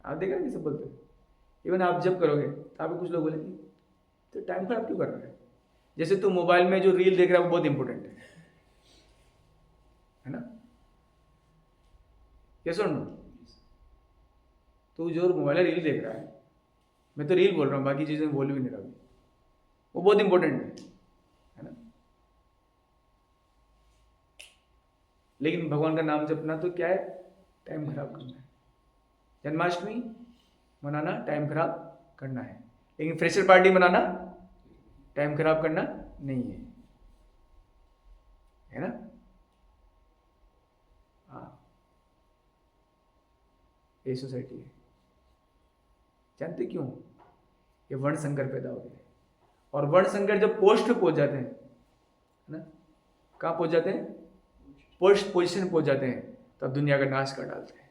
आप देखा है सब बोलते हैं। इवन आप जब करोगे तो आपको कुछ लोग बोलेंगे तो टाइम खराब क्यों कर रहे हैं? जैसे तू मोबाइल में जो रील देख रहा है वो बहुत इंपॉर्टेंट है ना। क्या सुन, तू जो मोबाइल में रील देख रहा है, मैं तो रील बोल रहा हूँ, बाकी चीजें बोल भी नहीं रहा, वो बहुत इंपॉर्टेंट है ना। लेकिन भगवान का नाम जपना तो क्या है? टाइम खराब करना है। जन्माष्टमी मनाना टाइम खराब करना है, लेकिन फ्रेशर पार्टी मनाना टाइम खराब करना नहीं है ना। हाँ, ये सोसाइटी है। जानते क्यों? ये वर्ण संकर पैदा हो गए, और वर्ण संकर जब पोस्ट पे पहुंच जाते हैं, है ना, कहाँ पहुंच जाते हैं? पोस्ट पोजीशन पहुंच जाते हैं, तब दुनिया का नाश कर डालते हैं।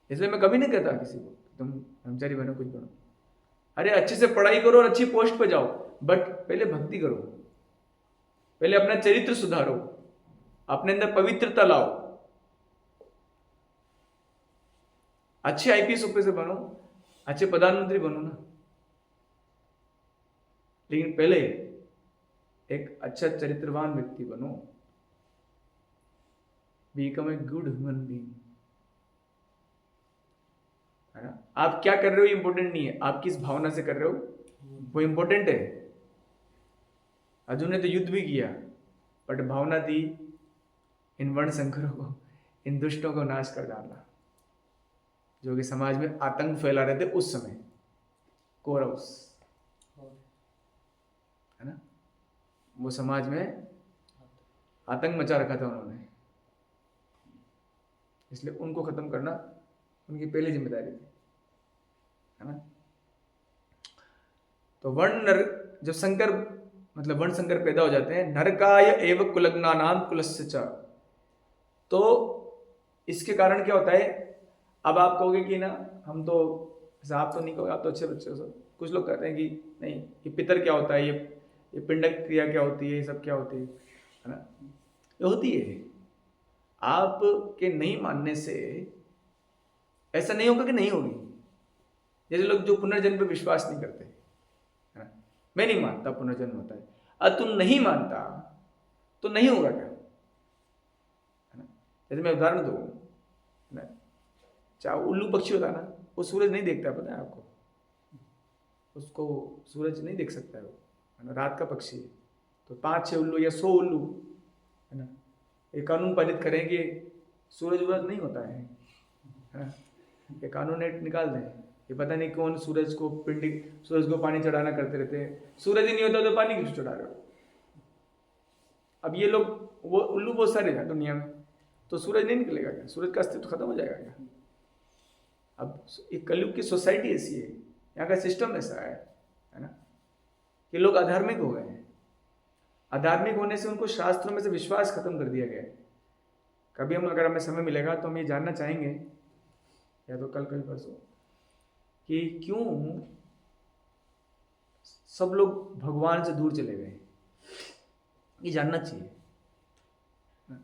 इसलिए मैं कभी नहीं कहता किसी को तुम ब्रह्मचारी बनो, कुछ बनो। अरे अच्छे से पढ़ाई करो और अच्छी पोस्ट पे जाओ, बट पहले भक्ति करो, पहले अपना चरित्र सुधारो, अपने अंदर पवित्रता लाओ। अच्छे आईपीएस ऑफिसर बनो, अच्छे प्रधानमंत्री बनो ना, लेकिन पहले एक अच्छा चरित्रवान व्यक्ति बनो। Become a good human being, है ना। आप क्या कर रहे हो ये इंपॉर्टेंट नहीं है, आप किस भावना से कर रहे हो वो इंपॉर्टेंट है। अर्जुन ने तो युद्ध भी किया, बट भावना थी इन वर्ण संकरों को, इन दुष्टों को नाश कर डालना, जो कि समाज में आतंक फैला रहे थे उस समय, कौरव्स, है ना। वो समाज में आतंक मचा रखा था उन्होंने, इसलिए उनको खत्म करना उनकी पहली जिम्मेदारी थी, है ना। तो वर्ण नर, जब संकर मतलब वर्ण संकर पैदा हो जाते हैं, नरकाय एव कुलग्नानाम कुलस्य च, तो इसके कारण क्या होता है। अब आप कहोगे कि ना हम तो, आप तो नहीं कहोगे, आप तो अच्छे बच्चे हो। कुछ लोग कहते हैं कि नहीं, ये पितर क्या होता है, ये पिंडक क्रिया क्या होती है, ये सब क्या होती है ना। ये होती है। आप के नहीं मानने से ऐसा नहीं होगा कि नहीं होगी। जैसे लोग जो पुनर्जन्म पे विश्वास नहीं करते, है ना, मैं नहीं मानता पुनर्जन्म होता है। अब तुम नहीं मानता तो नहीं होगा क्या, है ना। जैसे मैं उदाहरण दूँ ना, चाहे उल्लू पक्षी होता है ना, वो सूरज नहीं देखता, पता है आपको, उसको सूरज नहीं देख सकता है वो, है ना, रात का पक्षी है। तो 5-6 उल्लू या 100 उल्लू, है ना, ये कानून पारित करेंगे सूरज वूरज नहीं होता है ना, ये कानून निकाल दें। ये पता नहीं कौन सूरज को पानी चढ़ाना करते रहते हैं, सूरज ही नहीं होता तो पानी क्यों चढ़ा रहे हो। अब ये लोग, वो उल्लू बहुत सारे हैं दुनिया में, तो सूरज नहीं निकलेगा क्या, सूरज का अस्तित्व खत्म हो जाएगा क्या। अब एक कलयुग की सोसाइटी ऐसी है, यहाँ का सिस्टम ऐसा है ना, कि लोग अधार्मिक हो गए हैं। अधार्मिक होने से उनको शास्त्रों में से विश्वास खत्म कर दिया गया है। कभी हम, अगर हमें समय मिलेगा तो हम ये जानना चाहेंगे, या तो कल परसों, कि क्यों सब लोग भगवान से दूर चले गए। ये जानना चाहिए।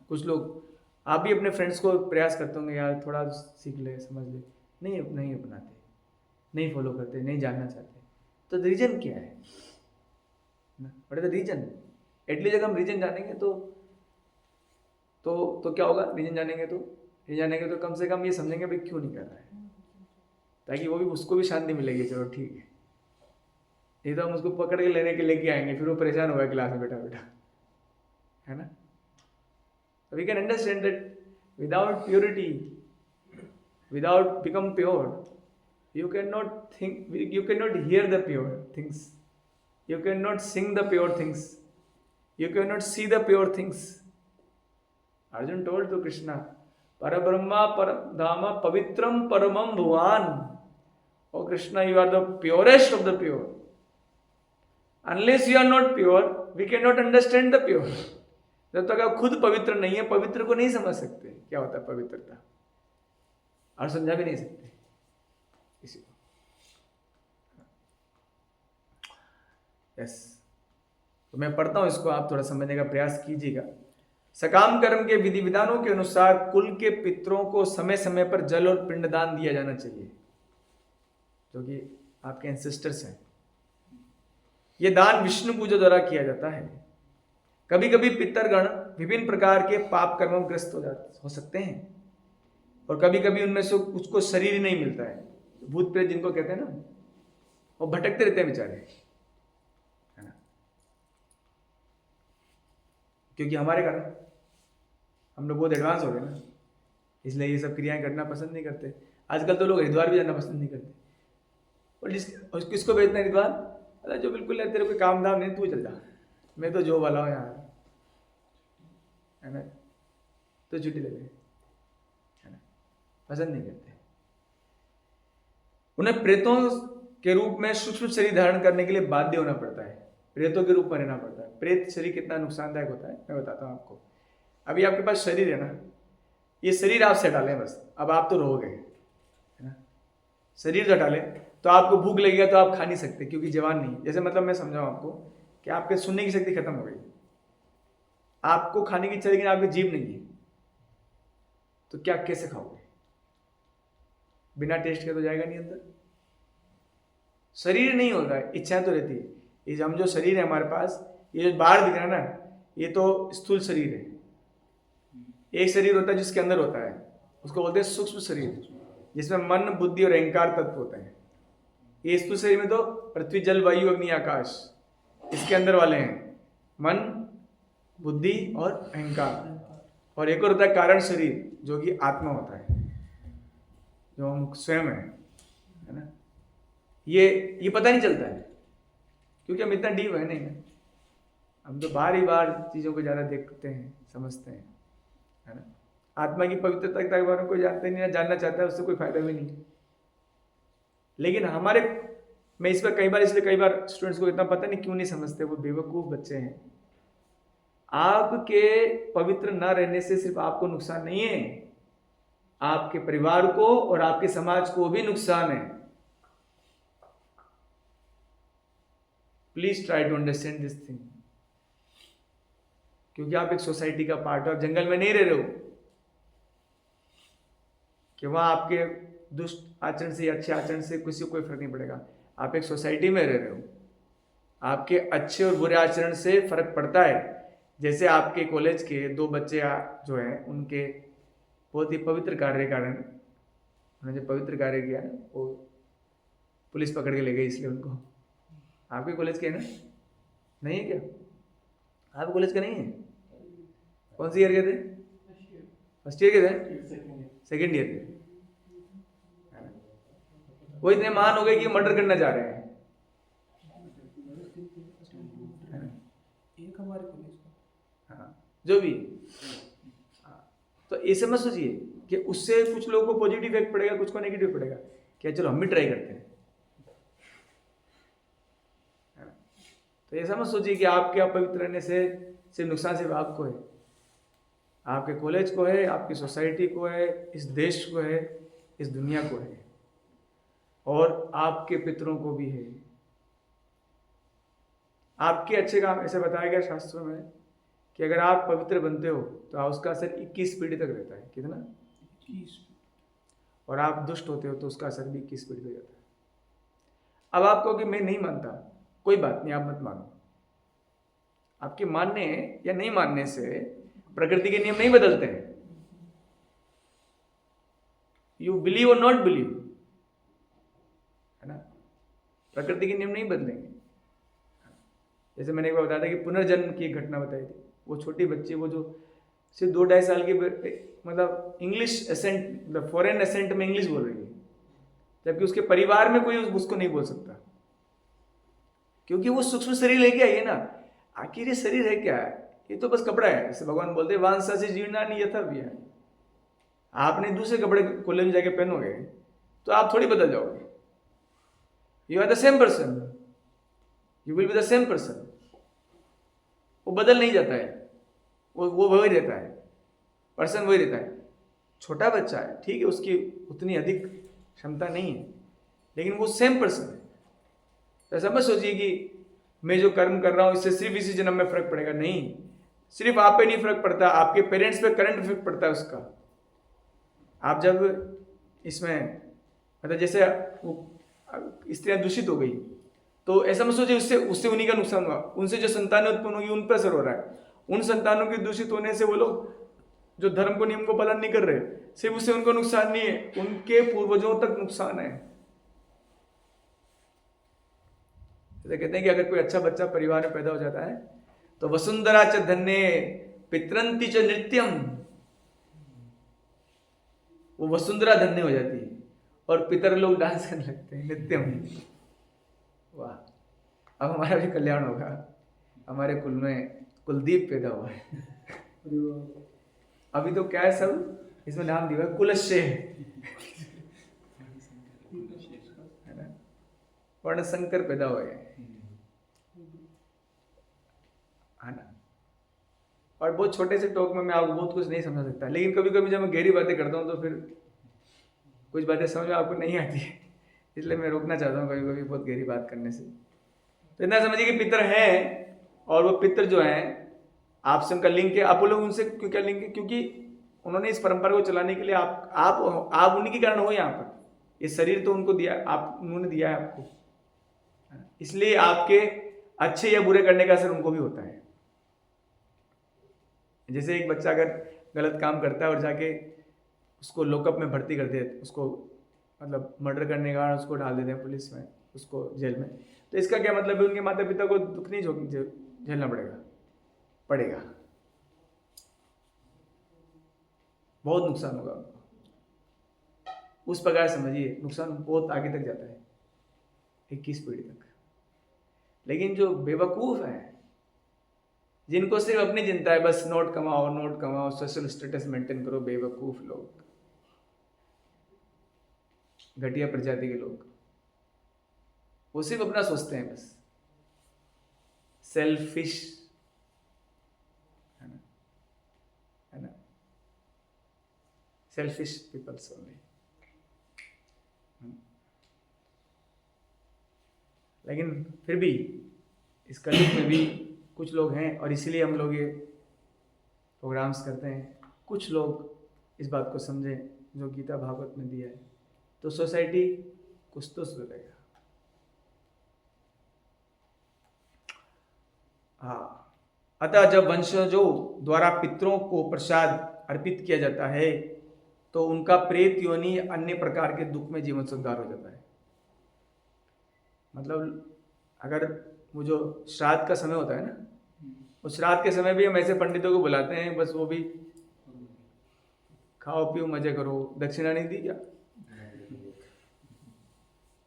कुछ लोग, आप भी अपने फ्रेंड्स को प्रयास करते होंगे, यार थोड़ा सीख ले, समझ ले, नहीं अपनाते, नहीं फॉलो करते, नहीं जानना चाहते। तो रीजन क्या है, what is the reason. At least अगर हम रीजन जानेंगे तो क्या होगा। रीजन जानेंगे तो कम से कम ये समझेंगे भाई क्यों नहीं कर रहा है, ताकि वो भी, उसको भी शांति मिलेगी, चलो ठीक है। नहीं तो हम उसको पकड़ के लेके आएंगे, फिर वो परेशान होगा क्लास में बैठा, है ना। We can understand that without purity, without become pure, you cannot hear the pure things, you cannot sing the pure things, you cannot see the pure things. Arjun told to Krishna, Parabrahma Paradhama Pavitram Paramam Bhuvan. Oh Krishna, you are the purest of the pure. Unless you are not pure, we cannot understand the pure. जब तक आप खुद पवित्र नहीं है, पवित्र को नहीं समझ सकते क्या होता है पवित्रता, और समझा भी नहीं सकते किसी को। यस, तो मैं पढ़ता हूं इसको, आप थोड़ा समझने का प्रयास कीजिएगा। सकाम कर्म के विधि विधानों के अनुसार कुल के पितरों को समय समय पर जल और पिंडदान दिया जाना चाहिए, जो कि आपके एंसेस्टर्स हैं। यह दान विष्णु पूजा द्वारा किया जाता है। कभी कभी पितरगण विभिन्न प्रकार के पाप कर्मों में ग्रस्त हो सकते हैं, और कभी कभी उनमें से उसको शरीर ही नहीं मिलता है। भूत प्रेत जिनको कहते हैं ना, वो भटकते रहते हैं बेचारे, है ना, क्योंकि हमारे कारण हम लोग बहुत एडवांस हो गए ना, इसलिए ये सब क्रियाएं करना पसंद नहीं करते। आजकल तो लोग हरिद्वार भी जाना पसंद नहीं करते। और किसको भेजना हरिद्वार, अरे जो बिल्कुल तेरे कोई काम धाम नहीं, तू चल जा, मैं तो जो वाला हूँ यहाँ, है ना, तो छुट्टी ले ले, है ना, पसंद नहीं करते। उन्हें प्रेतों के रूप में सूक्ष्म शरीर धारण करने के लिए बाध्य होना पड़ता है, प्रेतों के रूप में रहना पड़ता है। प्रेत शरीर कितना नुकसानदायक होता है मैं बताता हूँ आपको। अभी आपके पास शरीर है ना, ये शरीर आप से डालें बस, अब आप तो रहोगे, शरीर हटा ले तो आपको भूख लगेगा तो आप खा नहीं सकते क्योंकि जवान नहीं। जैसे मतलब मैं समझाऊं आपको कि आपके सुनने की शक्ति खत्म हो गई, आपको खाने की इच्छा लेकिन आपकी जीभ नहीं है, तो क्या कैसे खाओगे? बिना टेस्ट के तो जाएगा नहीं अंदर। शरीर नहीं होता है, इच्छाएं तो रहती है। ये हम जो शरीर है हमारे पास, ये जो बाहर दिख रहा है ना, ये तो स्थूल शरीर है। एक शरीर होता है जिसके अंदर होता है, उसको बोलते हैं सूक्ष्म शरीर, जिसमें मन, बुद्धि और अहंकार तत्व होते हैं। ये स्थूल शरीर में तो पृथ्वी, जल, वायु, अग्नि, आकाश इसके अंदर वाले हैं, मन, बुद्धि और अहंकार। और एक और होता है कारण शरीर, जो कि आत्मा होता है, जो हम स्वयं है ना। ये पता नहीं चलता है क्योंकि हम इतना डीप है नहीं, हम तो बार ही बार चीज़ों को ज़्यादा देखते हैं, समझते हैं, है ना। आत्मा की पवित्रता के बारे में कोई जानते नहीं, ना जानना चाहता है, उससे कोई फायदा भी नहीं। लेकिन मैं इस पर कई बार स्टूडेंट्स को इतना पता नहीं क्यों नहीं समझते, वो बेवकूफ़ बच्चे हैं। आपके पवित्र न रहने से सिर्फ आपको नुकसान नहीं है, आपके परिवार को और आपके समाज को भी नुकसान है। Please try to understand this thing, क्योंकि आप एक सोसाइटी का पार्ट हो। आप जंगल में नहीं रह रहे हो कि वहां आपके दुष्ट आचरण से या अच्छे आचरण से किसी को कोई फर्क नहीं पड़ेगा। आप एक सोसाइटी में रह रहे हो, आपके अच्छे और बुरे आचरण से फर्क पड़ता है। जैसे आपके कॉलेज के 2 बच्चे जो हैं, उनके बहुत ही पवित्र कार्य के कारण, उन्होंने जो पवित्र कार्य किया वो पुलिस पकड़ के ले गई, इसलिए उनको। आपके कॉलेज के है ना? नहीं है क्या? आपके कॉलेज का नहीं है? कौन सी ईयर के थे? फर्स्ट ईयर के थे? सेकेंड ईयर के? वो इतने महान हो गए कि मर्डर करना चाह रहे हैं। एक हमारे कॉलेज का, हाँ, जो भी। तो ऐसे मत सोचिए कि उससे कुछ लोगों को पॉजिटिव इफेक्ट पड़ेगा, कुछ को नेगेटिव पड़ेगा। क्या चलो हम भी ट्राई करते हैं। तो ऐसा मत सोचिए कि आपके अपवित्र रहने से सिर्फ नुकसान सिर्फ आपको है, आपके कॉलेज को है, आपकी सोसाइटी को है, इस देश को है, इस दुनिया को है, और आपके पितरों को भी है। आपके अच्छे काम, ऐसे बताया गया शास्त्रों में कि अगर आप पवित्र बनते हो तो उसका असर 21 पीढ़ी तक रहता है। कितना? 21। और आप दुष्ट होते हो तो उसका असर भी 21 पीढ़ी तक रहता है। अब आप कहो कि मैं नहीं मानता, कोई बात नहीं, आप मत मानो। आपके मानने या नहीं मानने से प्रकृति के नियम नहीं बदलते हैं। यू बिलीव और नॉट बिलीव, है ना। प्रकृति के नियम नहीं बदलेंगे। जैसे मैंने एक बार बताया था कि पुनर्जन्म की एक घटना बताई थी। वो छोटी बच्ची, वो जो सिर्फ 2-2.5 साल की, मतलब इंग्लिश एसेंट, मतलब फॉरेन एसेंट में इंग्लिश बोल रही है, जबकि उसके परिवार में कोई उसको नहीं बोल सकता, क्योंकि वो सूक्ष्म शरीर लेके आई है ना। आखिर ये शरीर है क्या? ये तो बस कपड़ा है। जैसे भगवान बोलते हैं वांसा से जीवना नहीं यथाव्य। आपने दूसरे कपड़े कॉलेज में जाके पहनोगे तो आप थोड़ी बदल जाओगे। You are the same person, you will be the same person. वो बदल नहीं जाता है, वो वही रहता है, पर्सन वही रहता है। छोटा बच्चा है, ठीक है, उसकी उतनी अधिक क्षमता नहीं है, लेकिन वो सेम पर्सन है। तो ऐसा मत सोचिए कि मैं जो कर्म कर रहा हूँ इससे सिर्फ इसी जन्म में फर्क पड़ेगा। नहीं, सिर्फ आप पे नहीं फर्क पड़ता, आपके पेरेंट्स पे करंट इफेक्ट पड़ता है उसका। आप जब इसमें, मतलब जैसे वो स्त्रियां दूषित हो गई तो ऐसा मत सोचिए उससे उन्हीं का नुकसान हुआ। उनसे जो संतानें उत्पन्न होगी उन पर असर हो रहा है। उन संतानों के दूषित होने से वो लोग जो धर्म को, नियम को पालन नहीं कर रहे, सिर्फ उससे उनको नुकसान नहीं है, उनके पूर्वजों तक नुकसान है। जैसे कहते हैं कि अगर कोई अच्छा बच्चा परिवार में पैदा हो जाता है तो वसुंधरा च धन्य पितरंती च नृत्यम, वो वसुंधरा धन्य हो जाती है और पितर लोग डांस करने लगते हैं, नृत्यम। वाह, अब हमारा भी कल्याण होगा। हमारे कुल में कुलदीप पैदा हुआ है। अभी तो क्या है, सब इसमें नाम दिया कुलश्य है ना, वर्ण शंकर पैदा हुए है ना। और बहुत छोटे से टॉक में मैं आपको बहुत कुछ नहीं समझा सकता, लेकिन कभी कभी जब मैं गहरी बातें करता हूँ तो फिर कुछ बातें समझ में आपको नहीं आती है। इसलिए मैं रोकना चाहता हूँ कभी कभी बहुत गहरी बात करने से। तो इतना समझिए कि पितर हैं, और वो पितर जो हैं आपसे उनका लिंक है। आप लोग उनसे क्यों क्या लिंक है? क्योंकि उन्होंने इस परंपरा को चलाने के लिए आप उन्हीं के कारण हो यहाँ पर। ये शरीर तो उनको दिया, आप उन्होंने दिया है आपको, इसलिए आपके अच्छे या बुरे करने का असर उनको भी होता है। जैसे एक बच्चा अगर गलत काम करता है और जाके उसको लॉकअप में भर्ती कर दे, उसको मतलब मर्डर करने का उसको डाल देते हैं पुलिस में, उसको जेल में, तो इसका क्या मतलब है? उनके माता पिता को दुख नहीं झेलना पड़ेगा, बहुत नुकसान होगा उनको। उस प्रकार समझिए, नुकसान बहुत आगे तक जाता है, 21 पीढ़ी तक। लेकिन जो बेवकूफ है, जिनको सिर्फ अपनी चिंता है, बस नोट कमाओ, सोशल स्टेटस मेंटेन करो, बेवकूफ लोग, घटिया प्रजाति के लोग, वो सिर्फ अपना सोचते हैं, बस सेल्फिश, है ना, सेल्फिश पीपल्स ओनली। लेकिन फिर भी इस कलयुग में भी कुछ लोग हैं, और इसीलिए हम लोग ये प्रोग्राम्स करते हैं, कुछ लोग इस बात को समझें जो गीता भागवत में दिया है, तो सोसाइटी कुछ तो सुधरेगा। हाँ, अतः जब वंशजों द्वारा पितरों को प्रसाद अर्पित किया जाता है तो उनका प्रेत योनि अन्य प्रकार के दुख में जीवन से उद्धार हो जाता है। मतलब अगर वो जो श्राद्ध का समय होता है ना, उस श्राद्ध के समय भी हम ऐसे पंडितों को बुलाते हैं, बस वो भी खाओ पियो मजे करो, दक्षिणा नहीं दी क्या?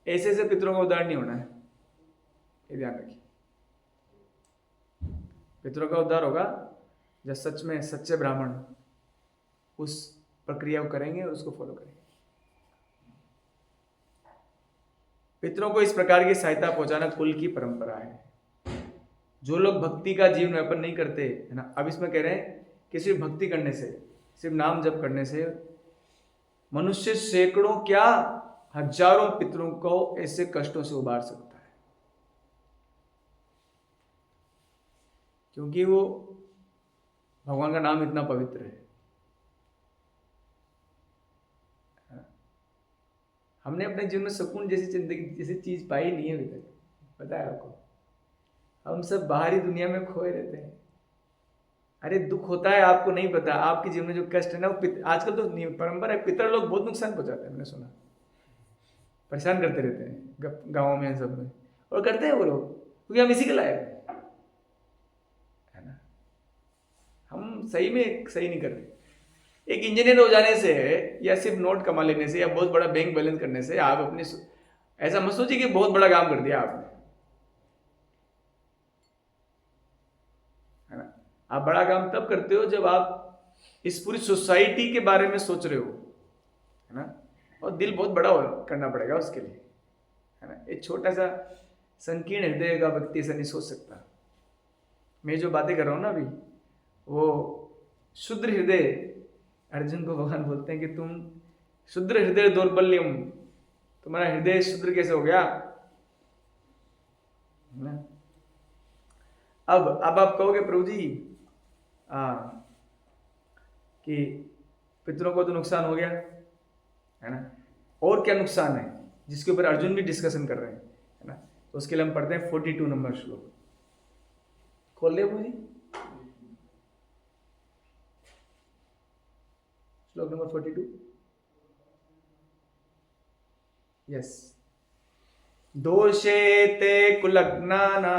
ऐसे ऐसे पितरों का उद्धार नहीं होना है, ये ध्यान रखिए। पितरों का उद्धार होगा जब सच में सच्चे ब्राह्मण उस प्रक्रिया को करेंगे और उसको फॉलो करेंगे। पितरों को इस प्रकार की सहायता पहुंचाना कुल की परंपरा है। जो लोग भक्ति का जीवन यापन नहीं करते है ना, अब इसमें कह रहे हैं कि सिर्फ भक्ति करने से, सिर्फ नाम जप करने से मनुष्य सैकड़ों क्या हजारों पितरों को ऐसे कष्टों से उबार सकता है, क्योंकि वो भगवान का नाम इतना पवित्र है। हमने अपने जीवन में सुकून जैसी जिंदगी जैसी चीज पाई नहीं है अभी तक, पता है आपको? हम सब बाहरी दुनिया में खोए रहते हैं। अरे दुख होता है, आपको नहीं पता, आपके जीवन में जो कष्ट है ना, वो आजकल तो परंपरा है, पितर लोग बहुत नुकसान पहुंचाते हैं, मैंने सुना, परेशान करते रहते हैं गाँव में सब में, और करते हैं वो लोग क्योंकि हम इसी के लायक है ना। हम सही में सही नहीं कर रहे। एक इंजीनियर हो जाने से या सिर्फ नोट कमा लेने से या बहुत बड़ा बैंक बैलेंस करने से आप अपने, ऐसा मत सोचिए कि बहुत बड़ा काम कर दिया आपने, है ना। आप बड़ा काम तब करते हो जब आप इस पूरी सोसाइटी के बारे में सोच रहे हो, है ना, और दिल बहुत बड़ा करना पड़ेगा उसके लिए, है ना। एक छोटा सा संकीर्ण हृदय का व्यक्ति ऐसा नहीं सोच सकता। मैं जो बातें कर रहा हूँ ना अभी, वो शुद्ध हृदय, अर्जुन को भगवान बोलते हैं कि तुम शुद्ध हृदय दौर्बल्यम, तुम्हारा हृदय शुद्ध कैसे हो गया ना? अब आप कहोगे प्रभु जी कि पितरों को तो नुकसान हो गया, है ना, और क्या नुकसान है, जिसके ऊपर अर्जुन भी डिस्कशन कर रहे हैं, है ना। तो उसके लिए हम पढ़ते हैं 42 नंबर श्लोक, खोल ले प्रभु जी, श्लोक नंबर 42। यस। दोषे ते कुलग्नाना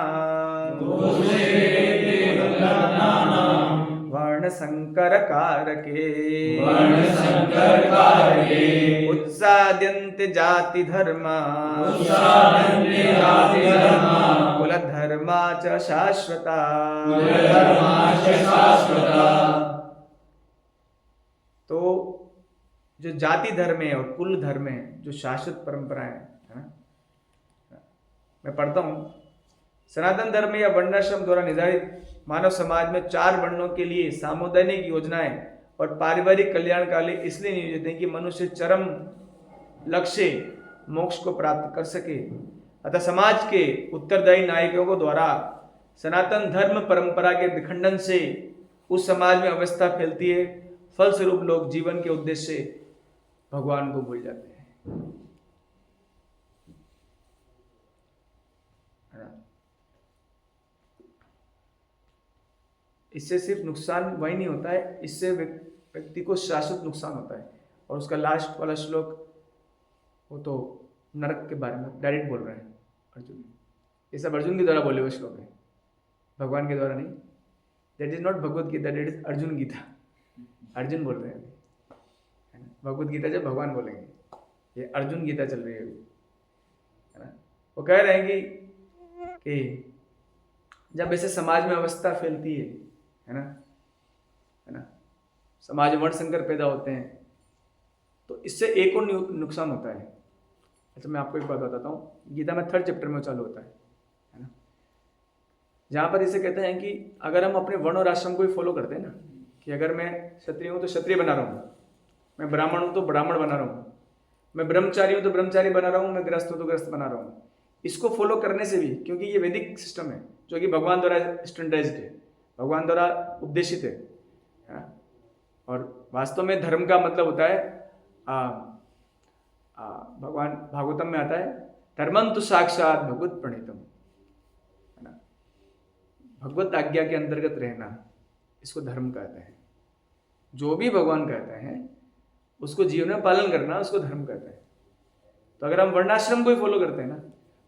वर्ण संकर कारके उत्साद्यन्ते जाति धर्मा कुल धर्मा च शाश्वता। तो जो जाति धर्म है और कुल धर्म है, जो शाश्वत परंपरा है ना, मैं पढ़ता हूँ। सनातन धर्म या वर्णाश्रम द्वारा निर्धारित मानव समाज में 4 वर्णों के लिए सामुदायिक योजनाएं और पारिवारिक कल्याण के लिए इसलिए नियोजित है कि मनुष्य चरम लक्ष्य मोक्ष को प्राप्त कर सके। अतः समाज के उत्तरदायी नायकों को द्वारा सनातन धर्म परंपरा के विखंडन से उस समाज में अवस्था फैलती है। फलस्वरूप लोग जीवन के उद्देश्य से भगवान को भूल जाते हैं, है ना। इससे सिर्फ नुकसान वही नहीं होता है, इससे व्यक्ति को शाश्वत नुकसान होता है। और उसका लास्ट वाला श्लोक, वो तो नरक के बारे में डायरेक्ट बोल रहे हैं अर्जुन। ये सब अर्जुन के द्वारा बोले हुए श्लोक है, भगवान के द्वारा नहीं। That is not Bhagavad Gita, that is Arjun Gita. Arjun बोल रहे हैं अभी, है ना। भगवत गीता जब भगवान बोलेंगे, ये अर्जुन गीता चल रही है अभी, है ना। वो कह रहे हैं कि जब ऐसे समाज में अवस्था फैलती है ना, है ना, समाज में वर्ण संकर पैदा होते हैं, तो इससे एक और नुकसान होता है। अच्छा, मैं आपको एक बात बताता हूँ, गीता में 3rd चैप्टर में चालू होता है ना, जहाँ पर इसे कहते हैं कि अगर हम अपने वर्ण और आश्रम को ही फॉलो करते हैं ना, कि अगर मैं क्षत्रिय हूँ तो क्षत्रिय बना रहा हूँ, मैं ब्राह्मण हूँ तो ब्राह्मण बना रहा हूँ, मैं ब्रह्मचारी हूँ तो ब्रह्मचारी बना रहा हूँ, मैं गृहस्थ हूँ तो गृहस्थ बना रहा हूँ, इसको फॉलो करने से भी, क्योंकि ये वैदिक सिस्टम है जो कि भगवान द्वारा स्टैंडर्डाइज्ड है, भगवान द्वारा उद्देशित है ना? और वास्तव में धर्म का मतलब होता है, भगवान भागवतम में आता है, धर्मं तु साक्षात भगवत प्रणीतम, है ना। भगवत आज्ञा के अंतर्गत रहना, इसको धर्म कहते हैं। जो भी भगवान कहते हैं उसको जीवन में पालन करना, उसको धर्म कहते हैं। तो अगर हम वर्णाश्रम को ही फॉलो करते हैं ना,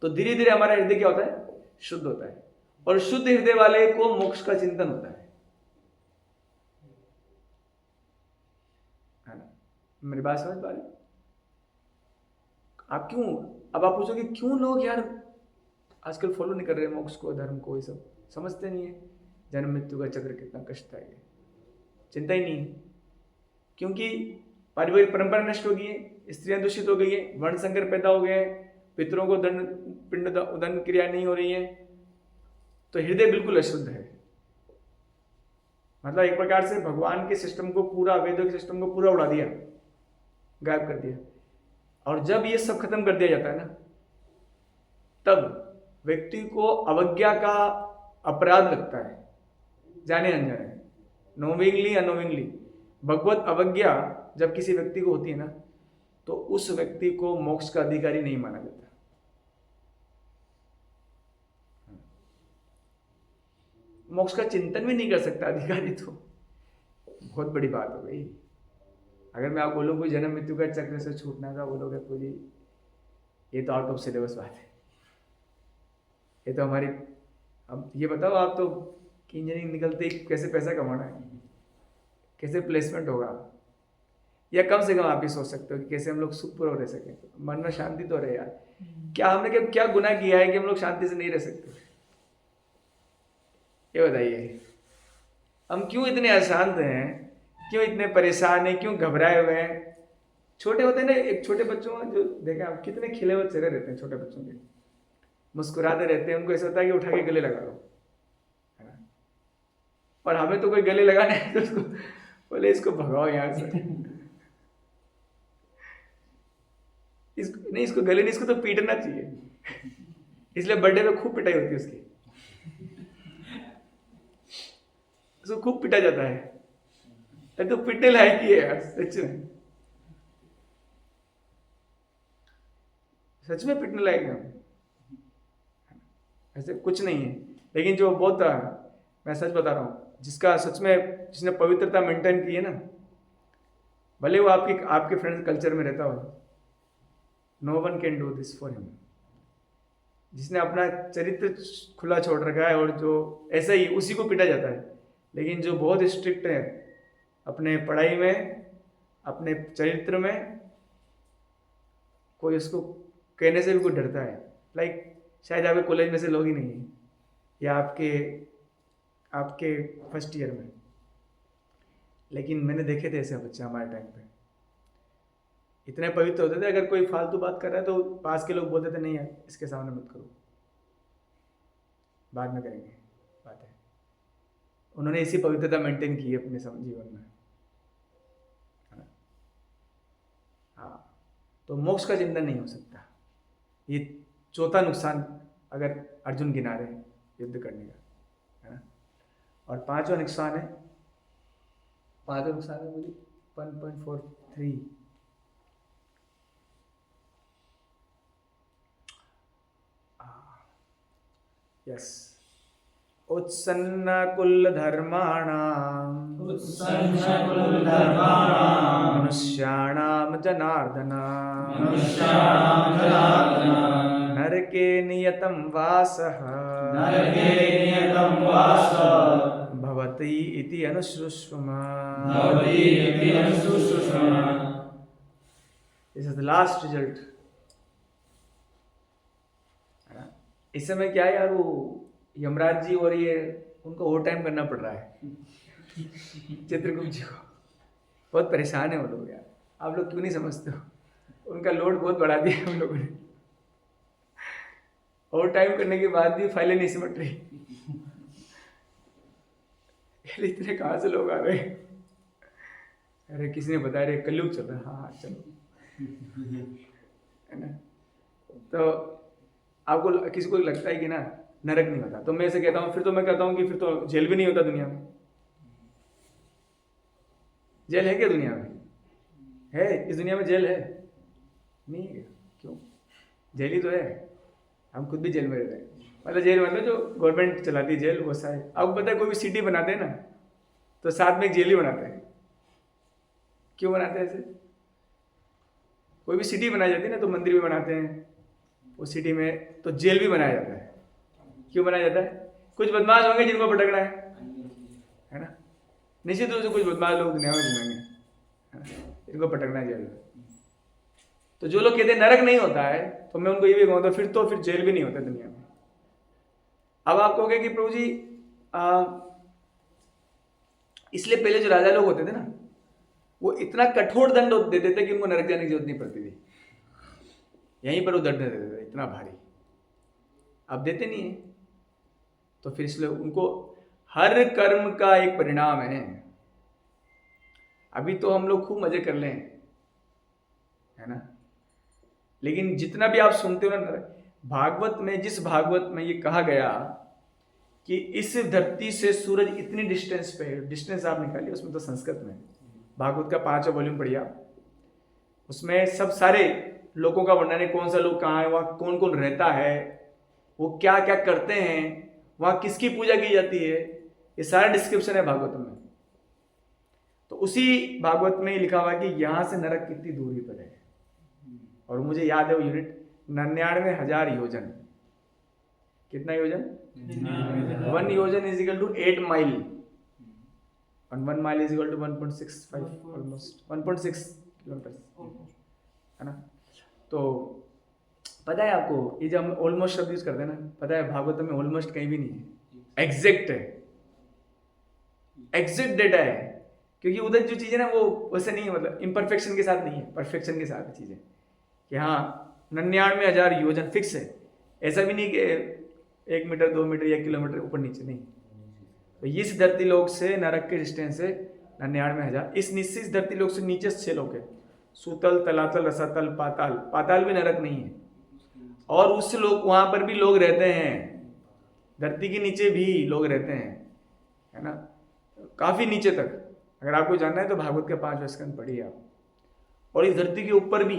तो धीरे धीरे हमारा हृदय क्या होता है, शुद्ध होता है। और शुद्ध हृदय वाले को मोक्ष का चिंतन होता है ना। मेरी बात समझ पा रहे? आप क्यों, अब आप पूछोगे क्यों लोग यार आजकल फॉलो नहीं कर रहे मोक्ष को, धर्म को, ये सब समझते नहीं है। जन्म मृत्यु का चक्र कितना कष्ट है, चिंता ही नहीं है। क्योंकि पारिवारिक परंपरा नष्ट हो गई है, स्त्रियां दूषित हो गई है, वर्ण संकर पैदा हो गए हैं, पितरों को दंड पिंड उदन क्रिया नहीं हो रही है, तो हृदय बिल्कुल अशुद्ध है। मतलब एक प्रकार से भगवान के सिस्टम को पूरा, वेदों के सिस्टम को पूरा उड़ा दिया, गायब कर दिया। और जब ये सब खत्म कर दिया जाता है ना, तब व्यक्ति को अवज्ञा का अपराध लगता है, जाने अनजाने, नोविंगली अनोविंगली। भगवत अवज्ञा जब किसी व्यक्ति को होती है ना, तो उस व्यक्ति को मोक्ष का अधिकारी नहीं माना जाता। मोक्ष का चिंतन भी नहीं कर सकता अधिकारी, तो बहुत बड़ी बात हो गई। अगर मैं आपको बोलूँ कोई जन्म मृत्यु का चक्र से छूटना का, बोलोगे तो जी ये तो आउट ऑफ सिलेबस बात है, ये तो हमारी, अब ये बताओ आप तो कि इंजीनियरिंग निकलते ही कैसे पैसा कमाना है, कैसे प्लेसमेंट होगा, या कम से कम आप ही सोच सकते हो कि कैसे हम लोग सुखपूर्वक रह सकें, मन में शांति तो रहे यार। क्या हमने क्या गुनाह किया है कि हम लोग शांति से नहीं रह सकते? ये बताइए, हम क्यों इतने अशांत हैं, क्यों इतने परेशान हैं, क्यों घबराए हुए हैं? छोटे होते हैं ना, एक छोटे बच्चों में जो देखें आप, कितने खिले हुए चेहरे रहते हैं छोटे बच्चों के, मुस्कुराते रहते हैं, उनको ऐसा होता है कि उठा के गले लगा लो, है ना। और हमें तो कोई गले लगाना है तो उसको बोले इसको भगाओ यहाँ से, नहीं इसको गले नहीं, इसको तो पीटना चाहिए। इसलिए बर्थडे में खूब पिटाई होती है उसकी, उसको खूब पिटा जाता है। तो पिटने लायक ही है यार, सच में, सच में पिटने लायक है। ऐसे कुछ नहीं है, लेकिन जो बहुत, मैं सच बता रहा हूँ, जिसका सच में, जिसने पवित्रता मेंटेन की है ना, भले वो आपके फ्रेंड्स कल्चर में रहता हो, no one can do this for him. जिसने अपना चरित्र खुला छोड़ रखा है, और जो ऐसा ही, उसी को पिटा जाता है। लेकिन जो बहुत स्ट्रिक्ट है अपने पढ़ाई में, अपने चरित्र में, कोई उसको कहने से भी कोई डरता है। लाइक शायद आपके कॉलेज में से लोग ही नहीं है, या आपके फर्स्ट ईयर में, लेकिन मैंने देखे थे ऐसे बच्चे हमारे टाइम पे, इतने पवित्र होते थे। अगर कोई फालतू बात कर रहा है तो पास के लोग बोलते थे नहीं यार इसके सामने मत करो, बाद में करेंगे बातें। उन्होंने इसी पवित्रता मेंटेन की है अपने जीवन में, है ना। हाँ, तो मोक्ष का चिंतन नहीं हो सकता। ये चौथा नुकसान अगर अर्जुन गिना रहे युद्ध करने का, है ना। और पांचवा नुकसान है मुझे 1.43, यस, उत्सन्न कुल धर्माणाम मनुष्याणाम जनार्दन नरके नियतं वासः भवति इति अनुश्रुष्वम। This is the last result. इस समय क्या है यार, वो यमराज जी और ये उनको ओवर टाइम करना पड़ रहा है चित्रगुप्त जी को, बहुत परेशान है वो लोग यार। आप लोग क्यों नहीं समझते हो, उनका लोड बहुत बढ़ा दिया हम लोगों ने। ओवर टाइम करने के बाद भी फाइलें नहीं सिमट रही। इतने कहाँ से लोग आ रहे हैं? अरे किसी ने बताया रे कलयुग चल रहा है। हाँ चलो, है ना। तो आपको किसी को लगता है कि ना नरक नहीं होता, तो मैं ऐसे कहता हूँ, फिर तो मैं कहता हूँ कि फिर तो जेल भी नहीं होता दुनिया में। जेल है क्या दुनिया में? है? इस दुनिया में जेल है? नहीं है। क्यों? जेल ही तो है। हम खुद भी जेल में रहते हैं। मतलब जेल मतलब जो गवर्नमेंट चलाती है जेल, वो सा है। आपको पता है कोई भी सिटी बनाते हैं ना, तो साथ में एक जेल ही बनाते हैं। क्यों बनाते हैं ऐसे? कोई भी सिटी बनाई जाती है ना, तो मंदिर भी बनाते हैं, उस सिटी में तो जेल भी बनाया जाता है। क्यों बनाया जाता है? कुछ बदमाश होंगे जिनको भटकना है ना। निश्चित रूप से कुछ बदमाश लोग दुनिया में घूमेंगे, इनको भटकना है जेल में। तो जो लोग कहते हैं नरक नहीं होता है, तो मैं उनको ये भी कहूँगा फिर जेल भी नहीं होता दुनिया में। अब आप कहोगे कि प्रभु जी इसलिए पहले जो राजा लोग होते थे ना, वो इतना कठोर दंड देते थे कि उनको नरक जाने की जरूरत नहीं पड़ती थी। यहीं पर वो दंड देते थे इतना भारी। अब देते नहीं है, तो फिर इसलिए उनको हर कर्म का एक परिणाम है। अभी तो हम लोग खूब मजे कर लें, है ना, लेकिन जितना भी आप सुनते हो ना भागवत में, जिस भागवत में ये कहा गया कि इस धरती से सूरज इतनी डिस्टेंस पे है, डिस्टेंस आप निकालिए, उसमें तो संस्कृत में भागवत का 5वां वॉल्यूम पढ़िए आप, उसमें सब सारे लोगों का वर्णन है, कौन सा लोग कहाँ है, वहाँ कौन कौन रहता है, वो क्या क्या करते हैं, वहाँ किसकी पूजा की जाती है, ये सारा डिस्क्रिप्शन है भागवत में। तो उसी भागवत में लिखा हुआ है कि यहाँ से नरक कितनी दूरी पर है। और मुझे याद है वो यूनिट 99,000 योजन। कितना योजन? 1 योजन is equal to 8 mile, and 1 mile is equal to 1.65, almost 1.6 kilometre, है ना। तो पता है आपको, ये जब हम ऑलमोस्ट शब्द यूज करते हैं ना, पता है भागवत में ऑलमोस्ट कहीं भी नहीं है, एग्जैक्ट है, एग्जैक्ट डेटा है। क्योंकि उधर जो चीज़ें ना वो वैसे नहीं है, मतलब इम्परफेक्शन के साथ नहीं है, परफेक्शन के साथ चीज़ें कि हाँ 99,000 योजन फिक्स है। ऐसा भी नहीं कि 1 मीटर 2 मीटर 1 किलोमीटर ऊपर नीचे, नहीं। तो इस धरती लोक से नरक के डिस्टेंस है 99,000। इस निश्चित धरती लोक से नीचे 6 लोक है, सुतल, तलातल, रसातल, पाताल। पाताल भी नरक नहीं है, और उस लोग वहां पर भी लोग रहते हैं, धरती के नीचे भी लोग रहते हैं, है ना, काफी नीचे तक। अगर आपको जानना है तो भागवत के 5वां स्कंद पढ़िए आप। और इस धरती के ऊपर भी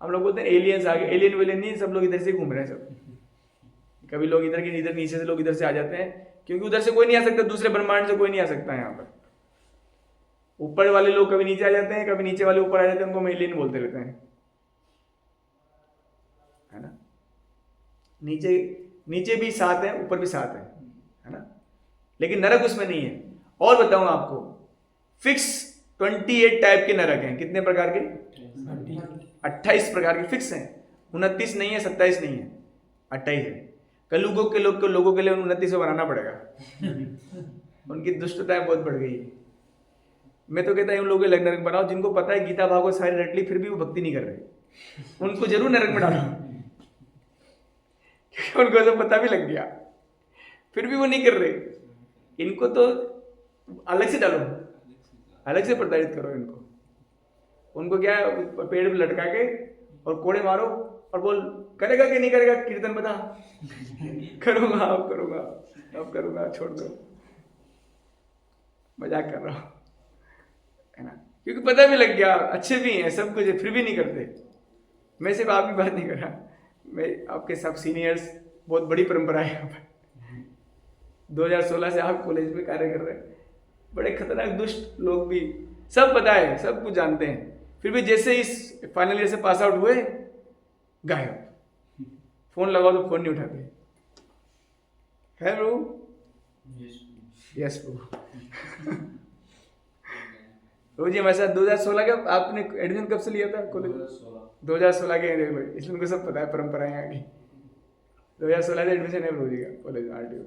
हम लोग बोलते हैं एलियंस आ गए, एलियन वेलियन नहीं, सब लोग इधर से घूम रहे हैं सब। कभी लोग इधर के, इधर नीचे से लोग इधर से आ जाते हैं, क्योंकि उधर से कोई नहीं आ सकता, दूसरे ब्रह्मांड से कोई नहीं आ सकता है यहाँ पर। ऊपर वाले लोग कभी नीचे आ जाते हैं, कभी नीचे वाले ऊपर आ जाते हैं, उनको हम एलियन बोलते रहते हैं, है ना। नीचे भी 7 है, ऊपर भी 7 है ना, लेकिन नरक उसमें नहीं है। और बताऊं आपको, फिक्स 28 टाइप के नरक हैं। कितने प्रकार के? 28 प्रकार के फिक्स हैं। 29 नहीं है, 27 नहीं है, 28 है। कलयुगों के लोगों के लिए 29 बनाना पड़ेगा। उनकी दुष्टताएं बहुत बढ़ गई है। मैं तो कहता हूं उन लोगों के नरक बनाओ जिनको पता है गीता भागवत सारी रट ली, फिर भी वो भक्ति नहीं कर रहे, उनको जरूर नरक में डालो। क्योंकि उनको तो पता भी लग गया, फिर भी वो नहीं कर रहे। इनको तो अलग से डालो, अलग से प्रताड़ित करो इनको। उनको क्या है, पेड़ पे लटका के और कोड़े मारो, और बोल करेगा कि नहीं करेगा कीर्तन बता। करूँगा अब करूँगा अब करूँगा, छोड़ दो, मजाक कर रहा हूँ, है ना। क्योंकि पता भी लग गया, अच्छे भी हैं सब कुछ है, फिर भी नहीं करते। मैं सिर्फ आपकी बात नहीं कर रहा, मैं आपके सब सीनियर्स, बहुत बड़ी परंपरा है यहाँ पर। 2016 से आप कॉलेज में कार्य कर रहे हैं, बड़े खतरनाक दुष्ट लोग भी, सब पता है, सब कुछ जानते हैं, फिर भी जैसे इस फाइनल ईयर से पास आउट हुए गायब। फोन लगाओ तो फोन नहीं उठाते। है प्रभु? यस प्रभु। प्रभु जी हमारे साथ 2016 का आपने एडमिशन कब से लिया था कॉलेज? 2016 के, देख लो, इसलिए उनको सब पता है परंपराएं यहाँ की। 2016 से एडमिशन है प्रभु जी का कॉलेज में, RTO।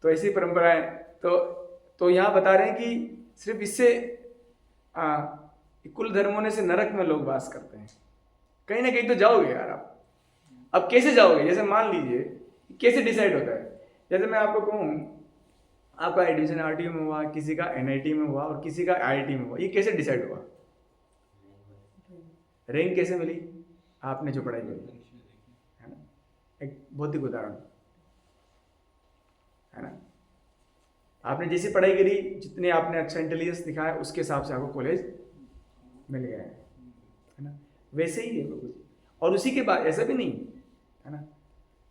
तो ऐसी परंपराएं, तो यहाँ बता रहे हैं कि सिर्फ इससे कुल धर्म होने से नरक में लोग वास करते हैं। कहीं ना कहीं तो जाओगे यार आप। अब कैसे जाओगे? जैसे मान लीजिए, कैसे डिसाइड होता है? जैसे मैं आपको कहूँ, आपका एडमिशन RTO में हुआ, किसी का NIT में हुआ और किसी का IIT में हुआ, ये कैसे डिसाइड हुआ? रैंक कैसे मिली? आपने जो पढ़ाई करी, है ना। एक भौतिक उदाहरण, है ना। आपने जैसी पढ़ाई करी, जितने आपने अच्छा इंटेलिजेंस दिखाया, उसके हिसाब से आपको कॉलेज मिल गया है ना। वैसे ही है कुछ। और उसी के बाद ऐसा भी नहीं है ना,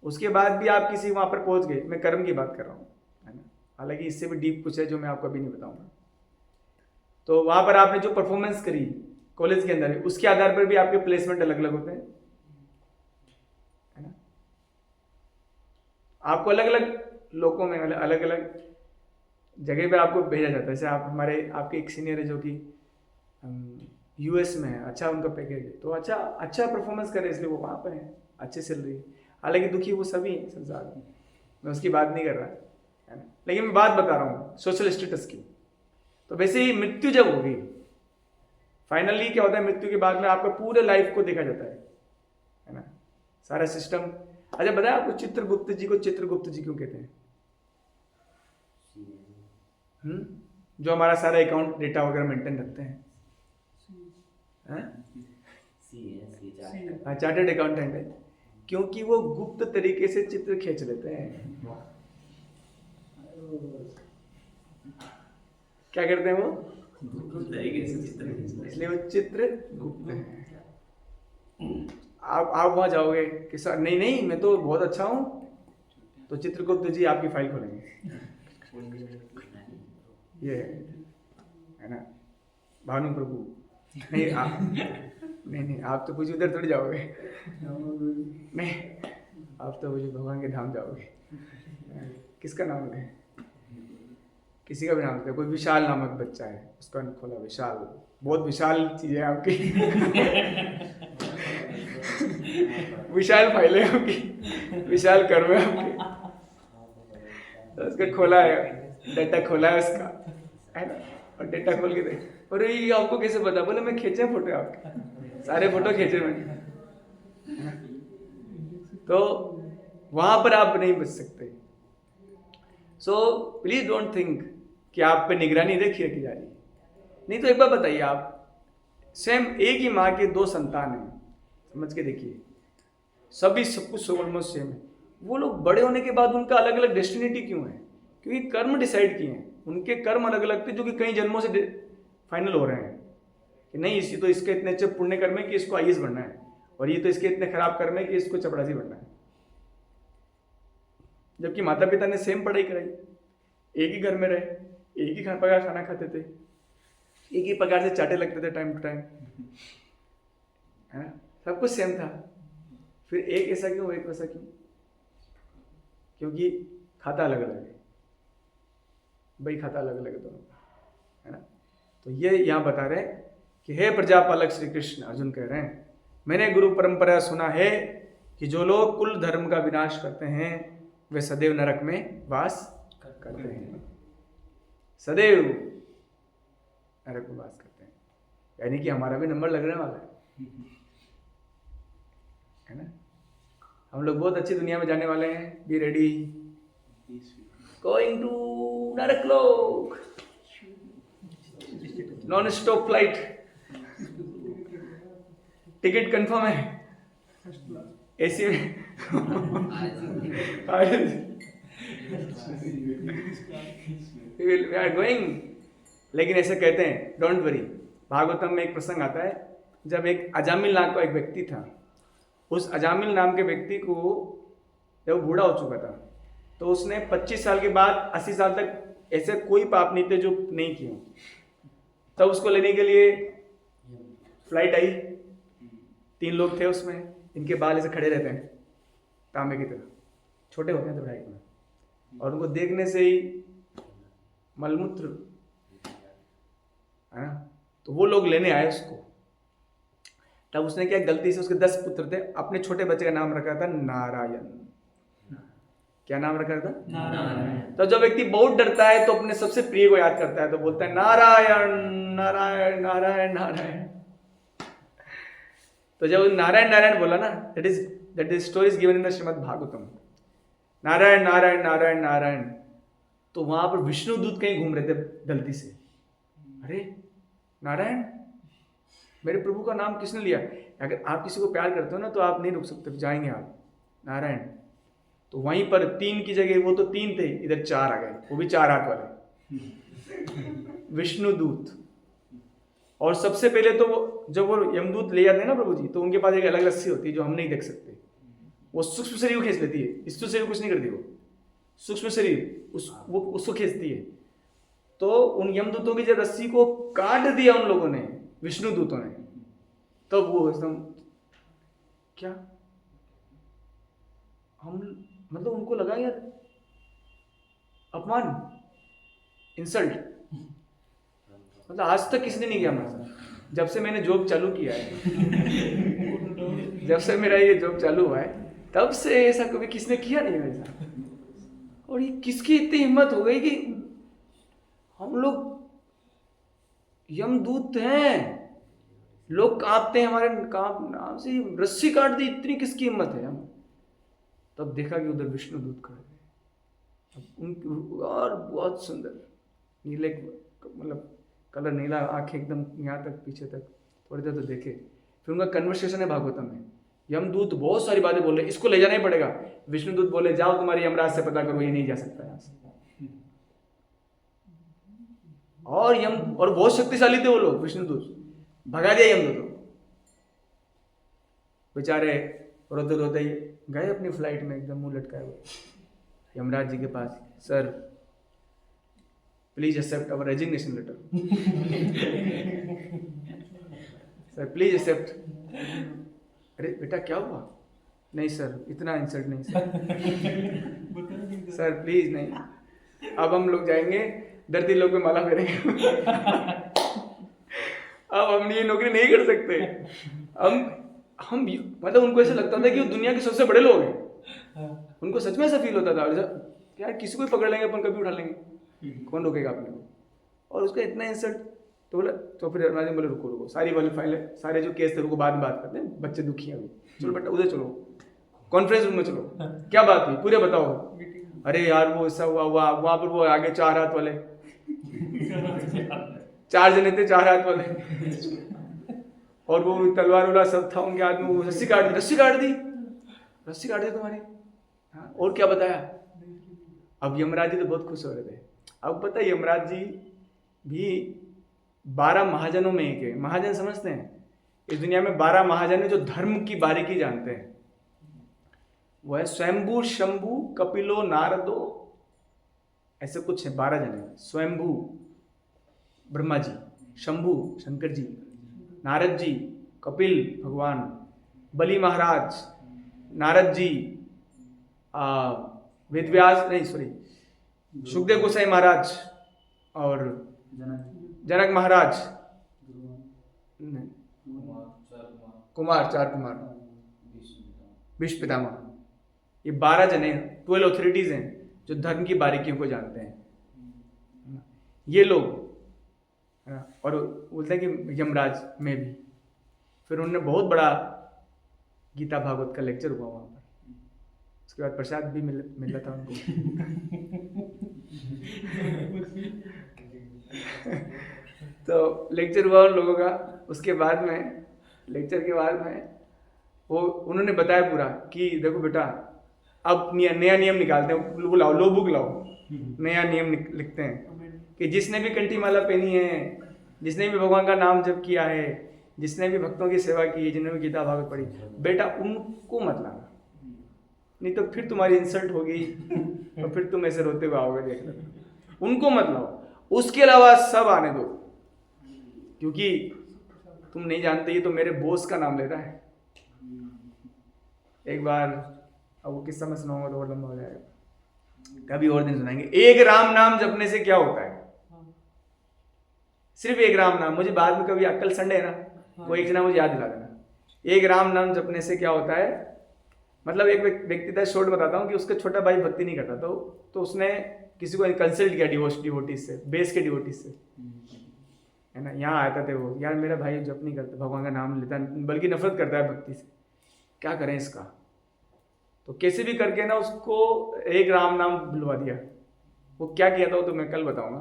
उसके बाद भी आप किसी वहाँ पर पहुँच गए, मैं कर्म की बात कर रहा हूँ, है ना। हालांकि इससे भी डीप कुछ है जो मैं आपको अभी नहीं बताऊँगा। तो वहाँ पर आपने जो परफॉर्मेंस करी कॉलेज के अंदर, उसके आधार पर भी आपके प्लेसमेंट अलग अलग होते हैं, है ना। आपको अलग अलग लोगों में, अलग अलग जगह पे आपको भेजा जाता है। जैसे आप आपके एक सीनियर है जो कि US में है, अच्छा उनका पैकेज है, तो अच्छा परफॉर्मेंस करे, इसलिए वो वहाँ पर है, अच्छी सैलरी है। हालांकि दुखी वो सभी हैं संसार में, मैं उसकी बात नहीं कर रहा, है ना। लेकिन मैं बात बता रहा हूँ सोशल स्टेटस की। तो वैसे ही मृत्यु जब होगी, फाइनली क्या होता है, मृत्यु के बाद में आपका पूरे लाइफ को देखा जाता है ना, सारा सिस्टम। अच्छा बताया आपको चित्रगुप्त जी को चित्रगुप्त जी क्यों कहते हैं? जो हमारा सारा अकाउंट डेटा वगैरह मेंटेन रखते हैं, चार्टर्ड अकाउंटेंट है, क्योंकि वो गुप्त तरीके से चित्र खींच लेते हैं। क्या करते हैं वो? गुप्त तरीके से चित्र, इसलिए वो चित्र गुप्त है। आप वहां जाओगे कि सर नहीं मैं तो बहुत अच्छा हूं, तो चित्रगुप्त जी आपकी फाइल खोलेंगे। ये है ना, भानु प्रभु। नहीं आप नहीं आप तो कुछ उधर थोड़ी जाओगे, नहीं आप तो कुछ भगवान के धाम जाओगे। किसका नाम है? किसी का भी नाम है, कोई विशाल नामक बच्चा है, उसका खोला विशाल, बहुत विशाल चीज है आपकी। विशाल फाइल है आपकी, विशाल कर्म है आपके, तो उसका खोला है, डेटा खोला है उसका, है ना। और डेटा खोल के देख, और ये आपको कैसे पता? बोले मैं खींचे फोटो आपके, सारे फोटो खींचे मैंने। तो वहां पर आप नहीं बच सकते। सो प्लीज डोंट थिंक कि आप पे निगरानी रखी जा रही है। नहीं तो एक बार बताइए, आप सेम एक ही माँ के 2 संतान हैं, समझ के देखिए, सभी सब कुछ ऑलमोस्ट सेम है। वो लोग बड़े होने के बाद उनका अलग अलग डेस्टिनेटी क्यों है? क्योंकि कर्म डिसाइड किए हैं, उनके कर्म अलग अलग थे जो कि कई जन्मों से फाइनल हो रहे हैं कि नहीं, इसी तो इसके इतने अच्छे पुण्य कर्म है कि इसको IAS बनना है, और ये तो इसके इतने खराब कर्म है कि इसको चपरासी बनना है। जबकि माता पिता ने सेम पढ़ाई कराई, एक ही घर में रहे, एक ही प्रकार खाना खाते थे, एक ही प्रकार से चाटे लगते थे टाइम टू टाइम, है ना, सब कुछ सेम था। फिर एक ऐसा क्यों, एक वैसा क्यों? क्योंकि खाता अलग अलग है भाई, खाता अलग अलग है दोनों, है ना। तो ये यहाँ बता रहे हैं कि हे प्रजापालक श्री कृष्ण, अर्जुन कह रहे हैं, मैंने गुरु परंपरा सुना है कि जो लोग कुल धर्म का विनाश करते हैं वे सदैव नरक में वास करते हैं, सदैव नरक में वास करते हैं। यानी कि हमारा भी नंबर लगने वाला है ना। हम लोग बहुत अच्छी दुनिया में जाने वाले हैं, बी रेडी, गोइंग टू नरक लोक, non stop flight, ticket confirm है फर्स्ट क्लास एसी में? We are going. लेकिन ऐसे कहते हैं, डोंट वरी। भागवतम में एक प्रसंग आता है, जब एक अजामिल नाम का एक व्यक्ति था। उस अजामिल नाम के व्यक्ति को, जब वो बूढ़ा हो चुका था, तो उसने 25 साल के बाद 80 साल तक ऐसे कोई पाप नहीं थे जो नहीं किए। तब उसको लेने के लिए फ्लाइट आई। 3 लोग थे उसमें, इनके बाल ऐसे खड़े रहते हैं तांबे की तरह, छोटे होते हैं तो ढाई में, और उनको देखने से ही मलमूत्र है ना, तो वो लोग लेने आए उसको। तब उसने क्या, गलती से उसके 10 पुत्र थे, अपने छोटे बच्चे का नाम रखा था नारायण। क्या नाम रखा था? नारायण। तो जब व्यक्ति बहुत डरता है तो अपने सबसे प्रिय को याद करता है, तो बोलता है नारायण नारायण नारायण नारायण। तो जब नारायण नारायण बोला ना, that is story is given in the Shrimad Bhagavatam, Narayan Narayan Narayan Narayan, तो वहां पर विष्णु दूत कहीं घूम रहे थे गलती से। अरे नारायण, मेरे प्रभु का नाम किसने लिया? अगर आप किसी को प्यार करते हो ना, तो आप नहीं रुक सकते, जाएंगे आप नारायण। तो वहीं पर 3 की जगह, वो तो 3 थे, इधर 4 आ गए, वो भी 4 हाथ वाले विष्णु दूत। और सबसे पहले तो वो, जब वो यमदूत ले जाते हैं ना प्रभु जी, तो उनके पास एक अलग रस्सी होती है जो हम नहीं देख सकते। वो सूक्ष्म शरीर को खींच लेती है, स्थूल शरीर कुछ नहीं करती। वो सूक्ष्म शरीर वो उसको खींचती है। तो उन यमदूतों की जब रस्सी को काट दिया उन लोगों ने, विष्णु दूतों ने, तब तो वो एकदम क्या, हम मतलब उनको लगा यार अपमान, इंसल्ट। मतलब आज तक किसने नहीं किया हमारे साथ। जब से मैंने जॉब चालू किया है जब से मेरा ये जॉब चालू हुआ है, तब से ऐसा कभी किसने किया नहीं मेरे साथ। और ये किसकी इतनी हिम्मत हो गई कि हम लोग यमदूत हैं, लोग कांपते हैं हमारे नाम से, रस्सी काट दी, इतनी किसकी हिम्मत है। हम तब देखा कि उधर विष्णु दूत खड़े थे, उनकी और बहुत सुंदर नीले, मतलब कलर नीला, आंखें एकदम यहाँ तक पीछे तक, थोड़ी देर तो देखे। फिर उनका कन्वर्सेशन है भागवतम में। यमदूत बहुत सारी बातें बोल रहे, इसको ले जाना ही पड़ेगा। विष्णुदूत बोले, जाओ तुम्हारी यमराज से पता करो, ये नहीं जा सकता यहाँ से। और बहुत शक्तिशाली थे वो लोग, विष्णुदूत। भगा दिया यमदूत को, बेचारे रोते रोते गए अपनी फ्लाइट में, एकदम मुंह लटकाए हुए यमराज जी के पास। Sir please accept our resignation letter. Sir please accept. अरे बेटा क्या हुआ? नहीं सर, इतना इंसल्ट नहीं सर। सर प्लीज नहीं, अब हम लोग जाएंगे धरती लोग में माला फेरेंगे। अब हम ये नौकरी नहीं कर सकते। हम मतलब उनको ऐसा लगता था कि वो दुनिया के सबसे बड़े लोग हैं। उनको सच में ऐसा फील होता था, यार किसी को भी पकड़ लेंगे अपन, कभी उठा लेंगे, कौन रोकेगा अपने को। और उसका इतना इंसल्ट, तो बोला, तो फिर राजा बोले रुको रुको, सारी वाली फाइलें, सारे जो केस थे उनको बाद में बात करते हैं, बच्चे दुखी हैं अभी, चलो बेटा उधर चलो, कॉन्फ्रेंस रूम में चलो, क्या बात हुई पूरे बताओ। अरे यार वो ऐसा हुआ, वहाँ पर वो आगे 4 हाथ वाले 4 जने थे, 4 हाथ वाले, और वो तलवार वाला सब था उनके हाथ में। वो रस्सी काट दी तुम्हारी। हाँ, और क्या बताया? अब यमराज जी तो बहुत खुश हो रहे थे। अब पता है यमराज जी भी 12 महाजनों में एक है। महाजन समझते हैं? इस दुनिया में 12 महाजन है जो धर्म की बारीकी जानते हैं। वो है स्वयंभू, शंभू, कपिलो, नारदो, ऐसे कुछ है, 12 जन है। स्वयंभू ब्रह्मा जी, शंभू शंकर जी, नारद जी कपिल भगवान, बलि महाराज, नारद जी वेदव्यास, नहीं सॉरी, सुखदेव गोसाई महाराज, और जनक महाराज, कुमार, 4 कुमार, भीष्म पितामह। ये 12 जने 12 ऑथोरिटीज हैं जो धर्म की बारीकियों को जानते हैं, ये लोग। और बोलते हैं कि यमराज में भी। फिर उन्होंने बहुत बड़ा गीता भागवत का लेक्चर हुआ वहाँ पर। उसके बाद प्रसाद भी मिला था उनको। तो लेक्चर हुआ उन लोगों का। उसके बाद में लेक्चर के बाद में वो उन्होंने बताया पूरा कि देखो बेटा अब नया नियम निकालते हैं, वो लाओ, लो बुक लाओ, नया नियम लिखते हैं कि जिसने भी कंठी माला पहनी है, जिसने भी भगवान का नाम जप किया है, जिसने भी भक्तों की सेवा की है, जिन्होंने भी गीता भागवत पढ़ी, बेटा उनको मत लाना, नहीं तो फिर तुम्हारी इंसल्ट होगी और फिर तुम ऐसे रोते हुए आओगे देख लेना। उनको मत लाओ, उसके अलावा सब आने दो, क्योंकि तुम नहीं जानते ये तो मेरे बॉस का नाम ले रहा है। एक बार, अब वो किस्सा मैं सुनाऊंगा तो और लंबा हो जाएगा, कभी और दिन सुनाएंगे। एक राम नाम जपने से क्या होता है? सिर्फ एक राम नाम, मुझे बाद में कभी, कल संडे है ना, वो एक जना मुझे याद दिला देना। एक राम नाम जपने से क्या होता है? मतलब एक व्यक्ति था, शॉर्ट बताता हूँ, कि उसका छोटा भाई भक्ति नहीं करता, तो उसने किसी को कंसल्ट किया डिवोटीज से, बेस के डिवोटीज से, है ना। यहाँ आते थे वो, यार मेरा भाई जप नहीं करता, भगवान का नाम लेता, बल्कि नफरत करता है भक्ति से, क्या करें इसका? तो कैसे भी करके ना उसको एक राम नाम बुलवा दिया। वो क्या किया था वो तो मैं कल बताऊंगा।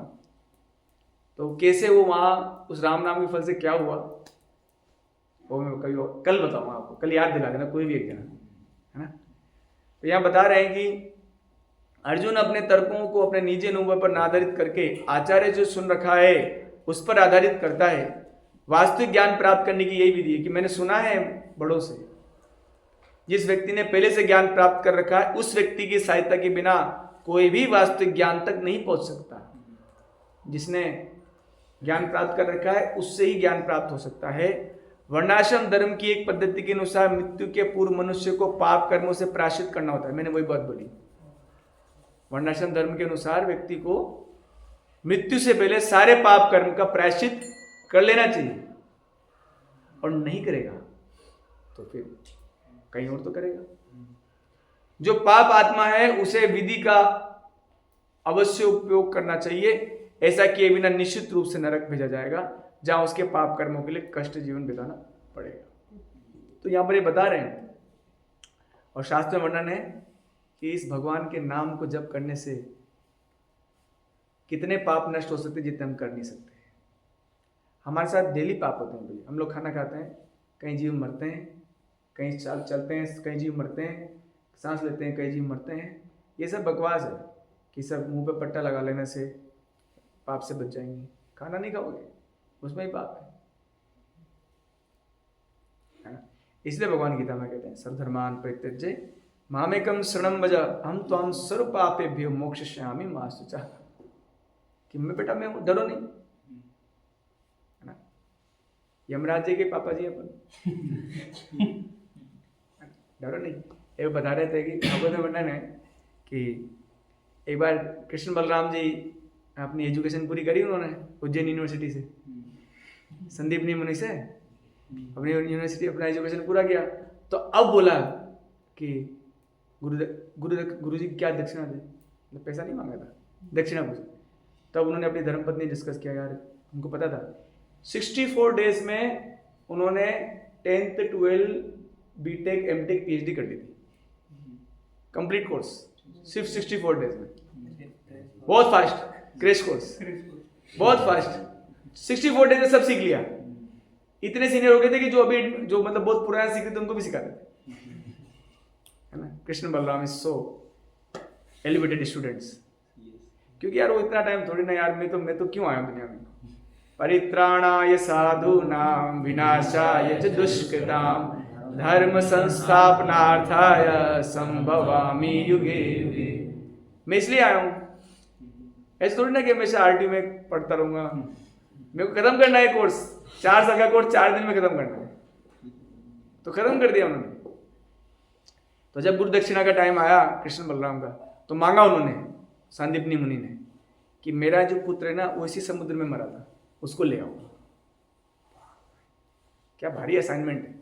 तो कैसे वो वहाँ उस राम नाम के फल से क्या हुआ वो मैं कभी कल बताऊंगा आपको, कल याद दिला देना कोई भी एक दिन, है ना। तो यहाँ बता रहे हैं कि अर्जुन अपने तर्कों को अपने निजी अनुभव पर आधारित करके आचार्य जो सुन रखा है उस पर आधारित करता है। वास्तविक ज्ञान प्राप्त करने की यही विधि है कि मैंने सुना है बड़ों से, जिस व्यक्ति ने पहले से ज्ञान प्राप्त कर रखा है उस व्यक्ति की सहायता के बिना कोई भी वास्तविक ज्ञान तक नहीं पहुंच सकता। जिसने ज्ञान प्राप्त कर रखा है उससे ही ज्ञान प्राप्त हो सकता है। वर्णाश्रम धर्म की एक पद्धति के अनुसार मृत्यु के पूर्व मनुष्य को पाप कर्मों से प्रायश्चित करना होता है। मैंने वही बात बोली, वर्णाश्रम धर्म के अनुसार व्यक्ति को मृत्यु से पहले सारे पाप कर्म का प्रायश्चित कर लेना चाहिए, और नहीं करेगा तो फिर कहीं और तो करेगा। जो पाप आत्मा है उसे विधि का अवश्य उपयोग करना चाहिए, ऐसा किए बिना निश्चित रूप से नरक भेजा जाएगा, जहां उसके पाप कर्मों के लिए कष्ट जीवन बिताना पड़ेगा। तो यहां पर ये बता रहे हैं, और शास्त्र में वर्णन है कि इस भगवान के नाम को जप करने से कितने पाप नष्ट हो सकते जितने हम कर नहीं सकते। हमारे साथ डेली पाप होते हैं भाई। हम लोग खाना खाते हैं, कई जीव मरते हैं, कहीं चलते हैं, कई जीव मरते हैं, सांस लेते हैं, कई जीव मरते हैं। ये सब बकवास है कि सब मुंह पे पट्टा लगा लेने से पाप से बच जाएंगे। खाना नहीं खाओगे उसमें ही पाप है ना। इसलिए भगवान गीता में कहते हैं सर्वधर्मान परित्यज्य मामेकम शरणम व्रज अहम त्वां सर्व पापेभ्यो मोक्षयिष्यामि मा शुचः। कि मैं बेटा मैं डरो नहीं, है ना। यमराज जी के पापा जी अपन डरो नहीं। ये बता रहे थे कि भागवत में वर्णन है कि एक बार कृष्ण बलराम जी अपनी एजुकेशन पूरी करी उन्होंने उज्जैन यूनिवर्सिटी से, संदीप मुनि से अपनी यूनिवर्सिटी अपना एजुकेशन पूरा किया। तो अब बोला कि गुरु जी क्या दक्षिणा दे, मतलब पैसा नहीं मांगा था, दक्षिणा पूछी। तब उन्होंने अपनी धर्मपत्नी डिस्कस किया, यार उनको पता था 64 डेज में उन्होंने 10th 12 बीटेक एमटेक पीएचडी कर ली थी, कंप्लीट कोर्स सिर्फ 64 डेज में। बहुत फास्ट क्रैश कोर्स, बहुत फास्ट 64 डेज में सब सीख लिया। इतने सीनियर हो गए थे कि जो मतलब बहुत पुराना सीख रहे थे उनको भी सिखाते थे, है ना। Krishna Balram is so elevated students, क्योंकि यार वो इतना टाइम थोड़ी ना यार, मैं तो क्यों आया दुनिया में। परित्राणाय साधूनां विनाशाय च दुष्कृतां धर्म संस्थापनार्थाय संभवामि युगे युगे। मैं इसलिए आया हूँ, ऐसे थोड़ी ना कि हमेशा आरटी में पढ़ता रहूंगा। मेरे को खत्म करना है कोर्स, 4 साल का कोर्स 4 दिन में खत्म करना है, तो खत्म कर दिया उन्होंने। तो जब गुरु दक्षिणा का टाइम आया कृष्ण बलराम का, तो मांगा उन्होंने संदीपनी मुनि ने कि मेरा जो पुत्र है ना वो इसी समुद्र में मरा था, उसको ले आओ। क्या भारी असाइनमेंट है,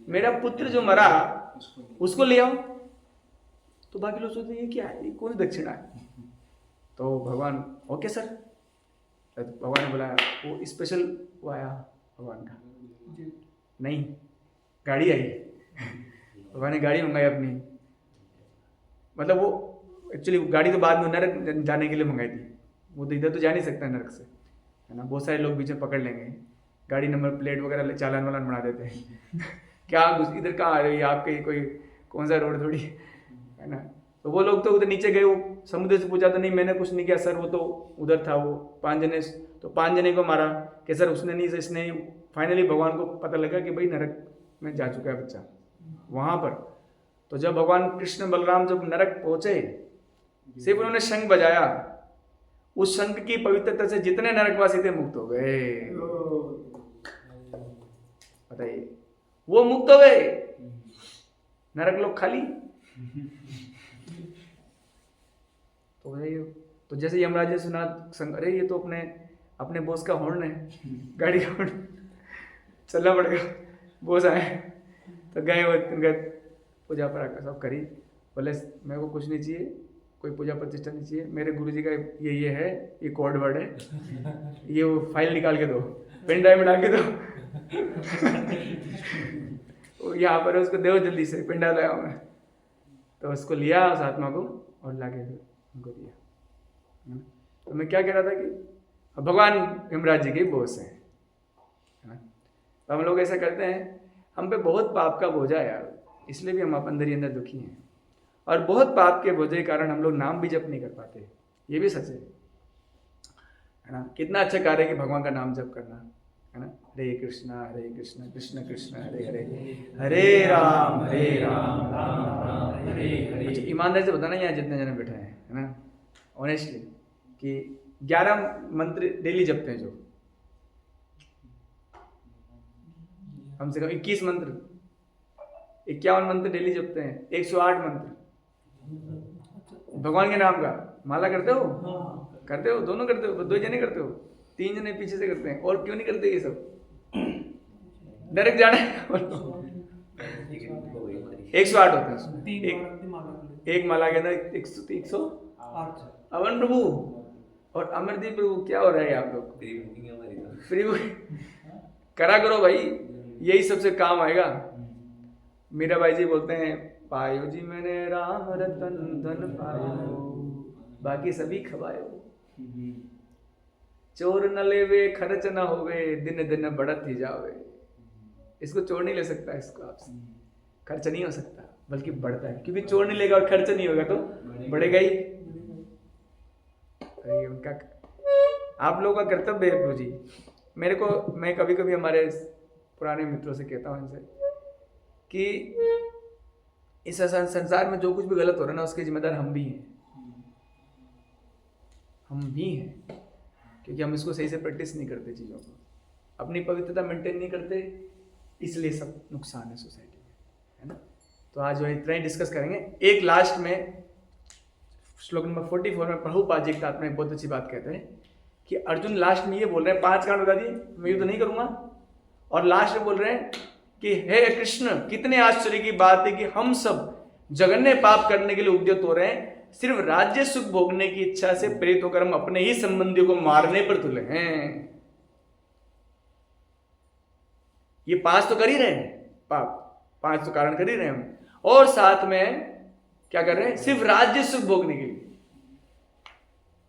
मेरा पुत्र जो मरा उसको ले आओ। तो बाकी लोग सोचते हैं क्या है, कौन दक्षिणा है। तो भगवान ओके सर, तो भगवान ने बुलाया, वो स्पेशल वो आया भगवान का, नहीं गाड़ी आई, भगवान ने गाड़ी मंगाई अपनी। मतलब वो एक्चुअली गाड़ी तो बाद में नरक जाने के लिए मंगाई थी, वो तो इधर तो जा नहीं सकता नरक से, है ना। बहुत सारे लोग बीच में पकड़ लेंगे, गाड़ी नंबर प्लेट वगैरह चालान वालान बना देते हैं क्या इधर कहाँ आ रही है आपके, कोई कौन सा रोड थोड़ी है ना। तो वो लोग तो उधर नीचे गए, वो समुद्र से पूछा तो नहीं मैंने कुछ नहीं किया सर, वो तो उधर था वो 5 जने, तो 5 जने को मारा कि सर उसने नहीं, इसने। फाइनली भगवान को पता लगा कि भाई नरक में जा चुका है बच्चा वहाँ पर। तो जब भगवान कृष्ण बलराम जब नरक पहुंचे, सिर्फ उन्होंने शंख बजाया, उस शंख की पवित्रता से जितने नरकवासी थे मुक्त हो गए। बताइए, वो मुक्त हो गए, नरक लोग खाली। तो जैसे यमराज ने सुना, अरे ये तो अपने बॉस का हॉर्न है, गाड़ी का हॉर्न, चलना पड़ेगा। बॉस आए तो गए पूजा पर सब करी, बोले मेरे को कुछ नहीं चाहिए, कोई पूजा प्रतिष्ठा नहीं चाहिए, मेरे गुरुजी का ये है, ये कोड वर्ड है, ये वो फाइल निकाल के दो, पेन ड्राइव में डाल के दो यहाँ पर उसको दो जल्दी से, पेन ड्राइव लाया मैं। तो उसको लिया उस आत्मा को और लाके उनको दिया। तो मैं क्या कह रहा था कि भगवान यमराज जी के बॉस हैं। तो हम लोग ऐसा करते हैं, हम पे बहुत पाप का बोझा है यार, इसलिए भी हम अंदर ही अंदर दुखी हैं। और बहुत पाप के बोझे के कारण हम लोग नाम भी जप नहीं कर पाते, ये भी सच है ना। कितना अच्छा कार्य है कि भगवान का नाम जप करना, है ना। हरे कृष्णा कृष्ण कृष्ण हरे हरे, हरे राम राम राम हरे हरे। अच्छा ईमानदारी से बताना यहाँ जितने जने बैठे हैं, है ना, ऑनेस्टली, कि 11 मंत्र डेली जपते हैं जो, कम से कम 21 मंत्र, 51 मंत्र डेली जपते हैं, 108 मंत्र भगवान के नाम का माला करते हो? करते हो? दोनों करते हो? 2 जने करते हो? 3 जने पीछे से करते हैं, और क्यों नहीं करते ये सब? डायरेक्ट जाना है 108 होते हैं, एक माला के अंदर 108। अवन प्रभु और अमरदीप प्रभु, क्या हो रहा है आप लोग? फ्री करा करो भाई, यही सबसे काम आएगा। मीरा बाई जी बोलते हैं, पायो जी मैंने राम रतन धन पायो, बाकी सभी खवायो, चोर न लेवे खर्च न होवे, दिन दिन बढ़त ही जावे। इसको चोर नहीं ले सकता, इसको आपसे खर्च नहीं हो सकता, बल्कि बढ़ता है, क्योंकि चोर नहीं लेगा और खर्च नहीं होगा तो बढ़ेगा ही। उनका आप लोगों का कर्तव्य है प्रभु जी। मैं कभी कभी हमारे पुराने मित्रों से कहता हूँ इनसे कि इस संसार में जो कुछ भी गलत हो रहा है ना, उसके जिम्मेदार हम भी हैं, क्योंकि हम इसको सही से प्रैक्टिस नहीं करते, चीज़ों को अपनी पवित्रता मेंटेन नहीं करते, इसलिए सब नुकसान है सोसाइटी में, है ना। तो आज जो इतना ही डिस्कस करेंगे। एक लास्ट में श्लोक नंबर 44 में प्रभुपाद जी एक तात्पर्य में बहुत अच्छी बात कहते हैं कि अर्जुन लास्ट में ये बोल रहे हैं, 5 कांड बता दिए, मैं युद्ध नहीं करूंगा, और लास्ट में बोल रहे हैं कि हे कृष्ण, कितने आश्चर्य की बात है कि हम सब जघन्य पाप करने के लिए उद्यत हो रहे हैं, सिर्फ राज्य सुख भोगने की इच्छा से प्रेरित होकर हम अपने ही संबंधियों को मारने पर तुले हैं। ये 5 तो कर ही रहे हैं पाप, 5 तो कारण कर ही रहे हैं हम, और साथ में क्या कर रहे हैं? सिर्फ राज्य सुख भोगने के लिए।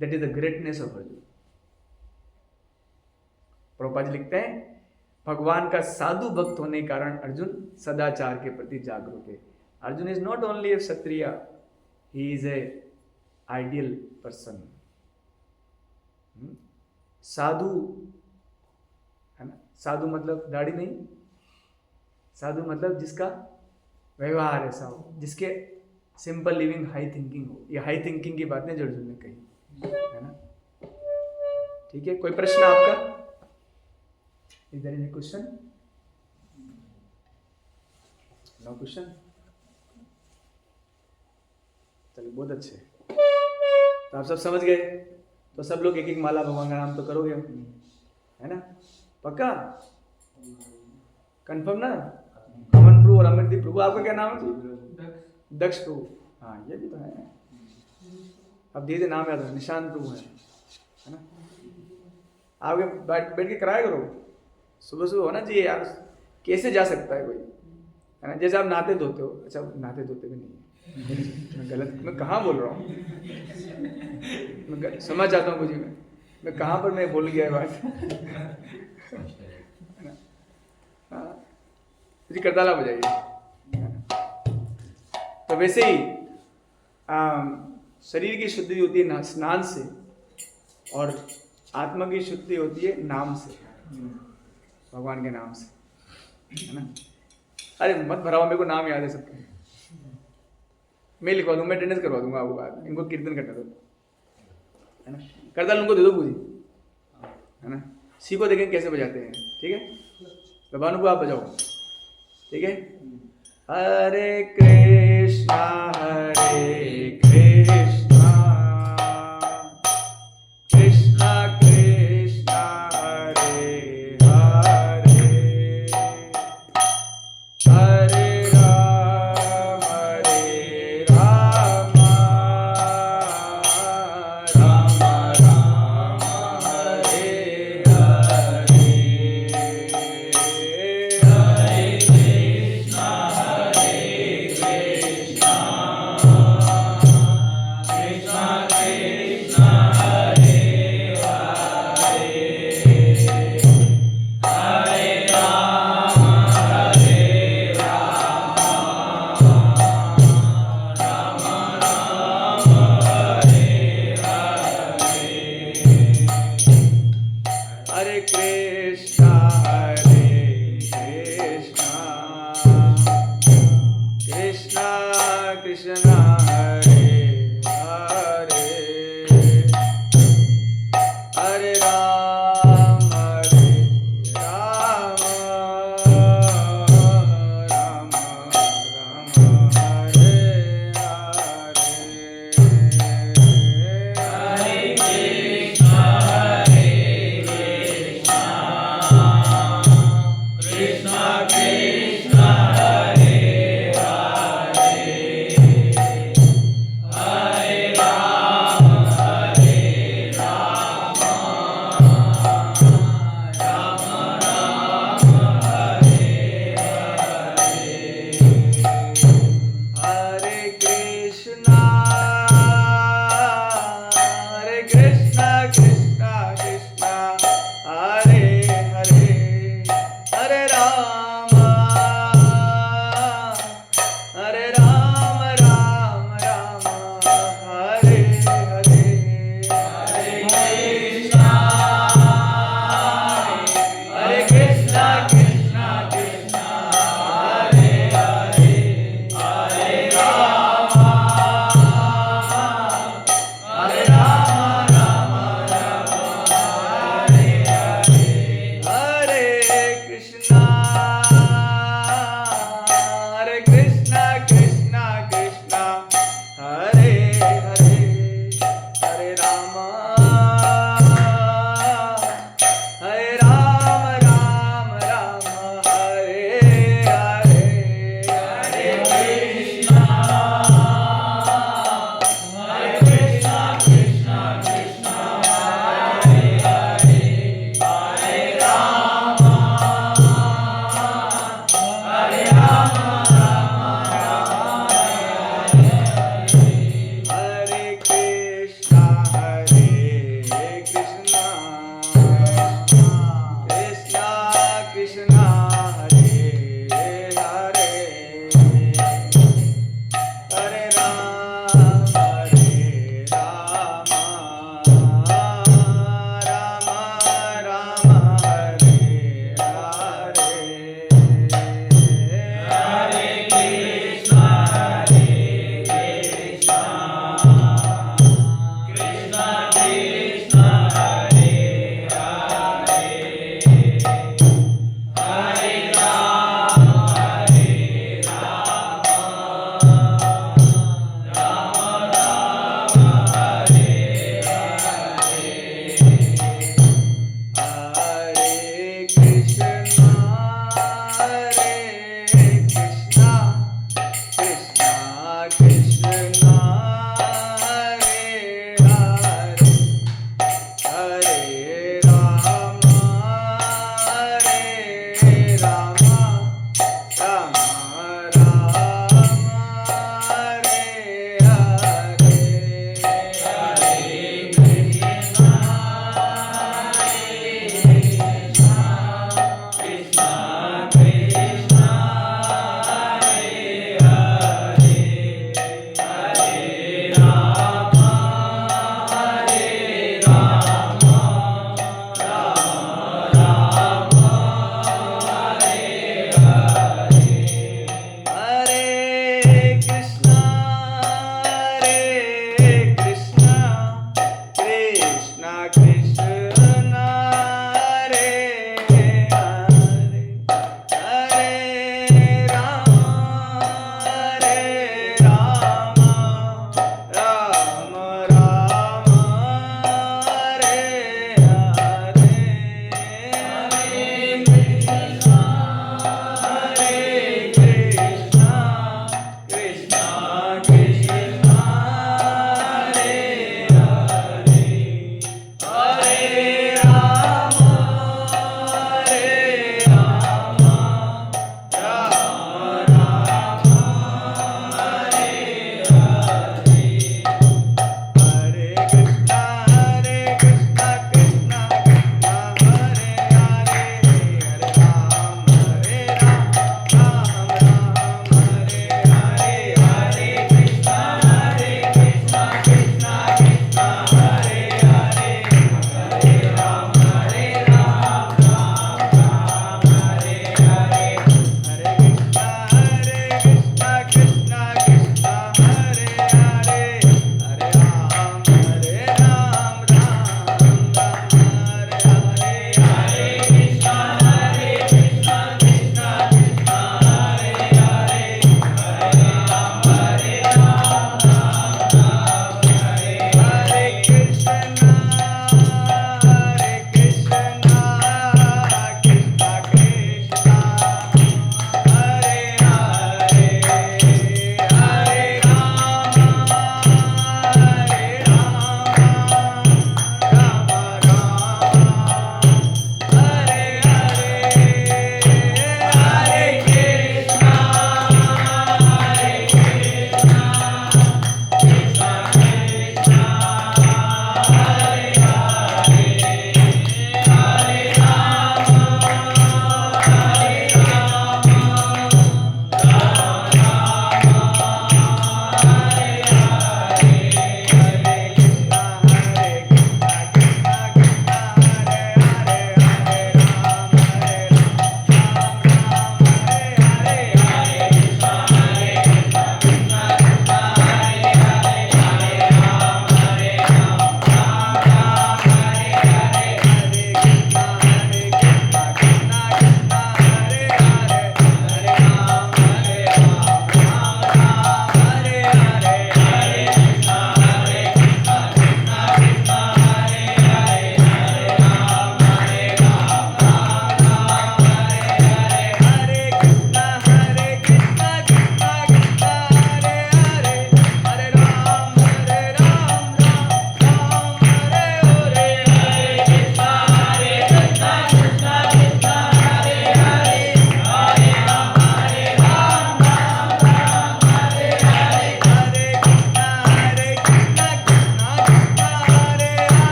That is the greatness of Arjun. Prabhupada ji लिखते हैं, भगवान का साधु भक्त होने के कारण अर्जुन सदाचार के प्रति जागरूक है। Arjun is not only a kshatriya, he is a ideal person. साधु है ना, साधु मतलब दाढ़ी नहीं, साधु मतलब जिसका व्यवहार ऐसा हो, जिसके सिंपल लिविंग हाई थिंकिंग हो। ये हाई थिंकिंग की बातें जो अर्जुन ने कही, है ना। ठीक है, कोई प्रश्न आपका? Is there any question? No question? चलिए, बहुत अच्छे। तो आप सब समझ गए, तो सब लोग एक एक माला भगवान का नाम तो करोगे, है ना, पक्का? कंफर्म ना? अमन प्रभु और अमरदीप प्रभु, आपका क्या नाम है? दक्ष प्रभु। हाँ, ये भी तो है। अब धीरे नाम याद है, निशांत प्रभु है ना। आपके बैठ के कराया करो, सुबह सुबह होना चाहिए यार, कैसे जा सकता है कोई, है ना। जैसे आप नहाते धोते हो, अच्छा नहाते धोते भी नहीं, मैं कहाँ बोल रहा हूँ, मैं समझ जाता हूँ मुझे, मैं कहाँ पर मैं बोल गया बात हाँ, जी करताला बजाइए। तो वैसे ही शरीर की शुद्धि होती है स्नान से, और आत्मा की शुद्धि होती है नाम से, भगवान के नाम से, है ना। अरे मत भराओ, मेरे को नाम याद है सबके, मैं लिखवा दूंगा, मैं अटेंडेंस करवा दूंगा आपको बाद में, इनको कीर्तन करने दो, है ना। करताल उनको दे दो पूरी, है ना। सीखो, देखें कैसे बजाते हैं, ठीक है। भानु को आप बजाओ, ठीक है। हरे कृष्णा कृष्णा कृष्णा हरे हरे, हरे राम राम राम हरे हरे, हरे कृष्णा कृष्णा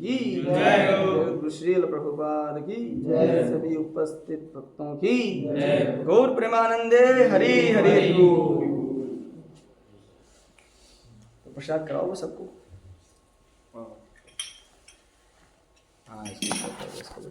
की जय हो। गुरु श्रील प्रभुपाद की जय। सभी उपस्थित भक्तों की गौर प्रेमानंदे हरि हरि बोल। तो प्रसाद कराओ सबको। हाँ इसको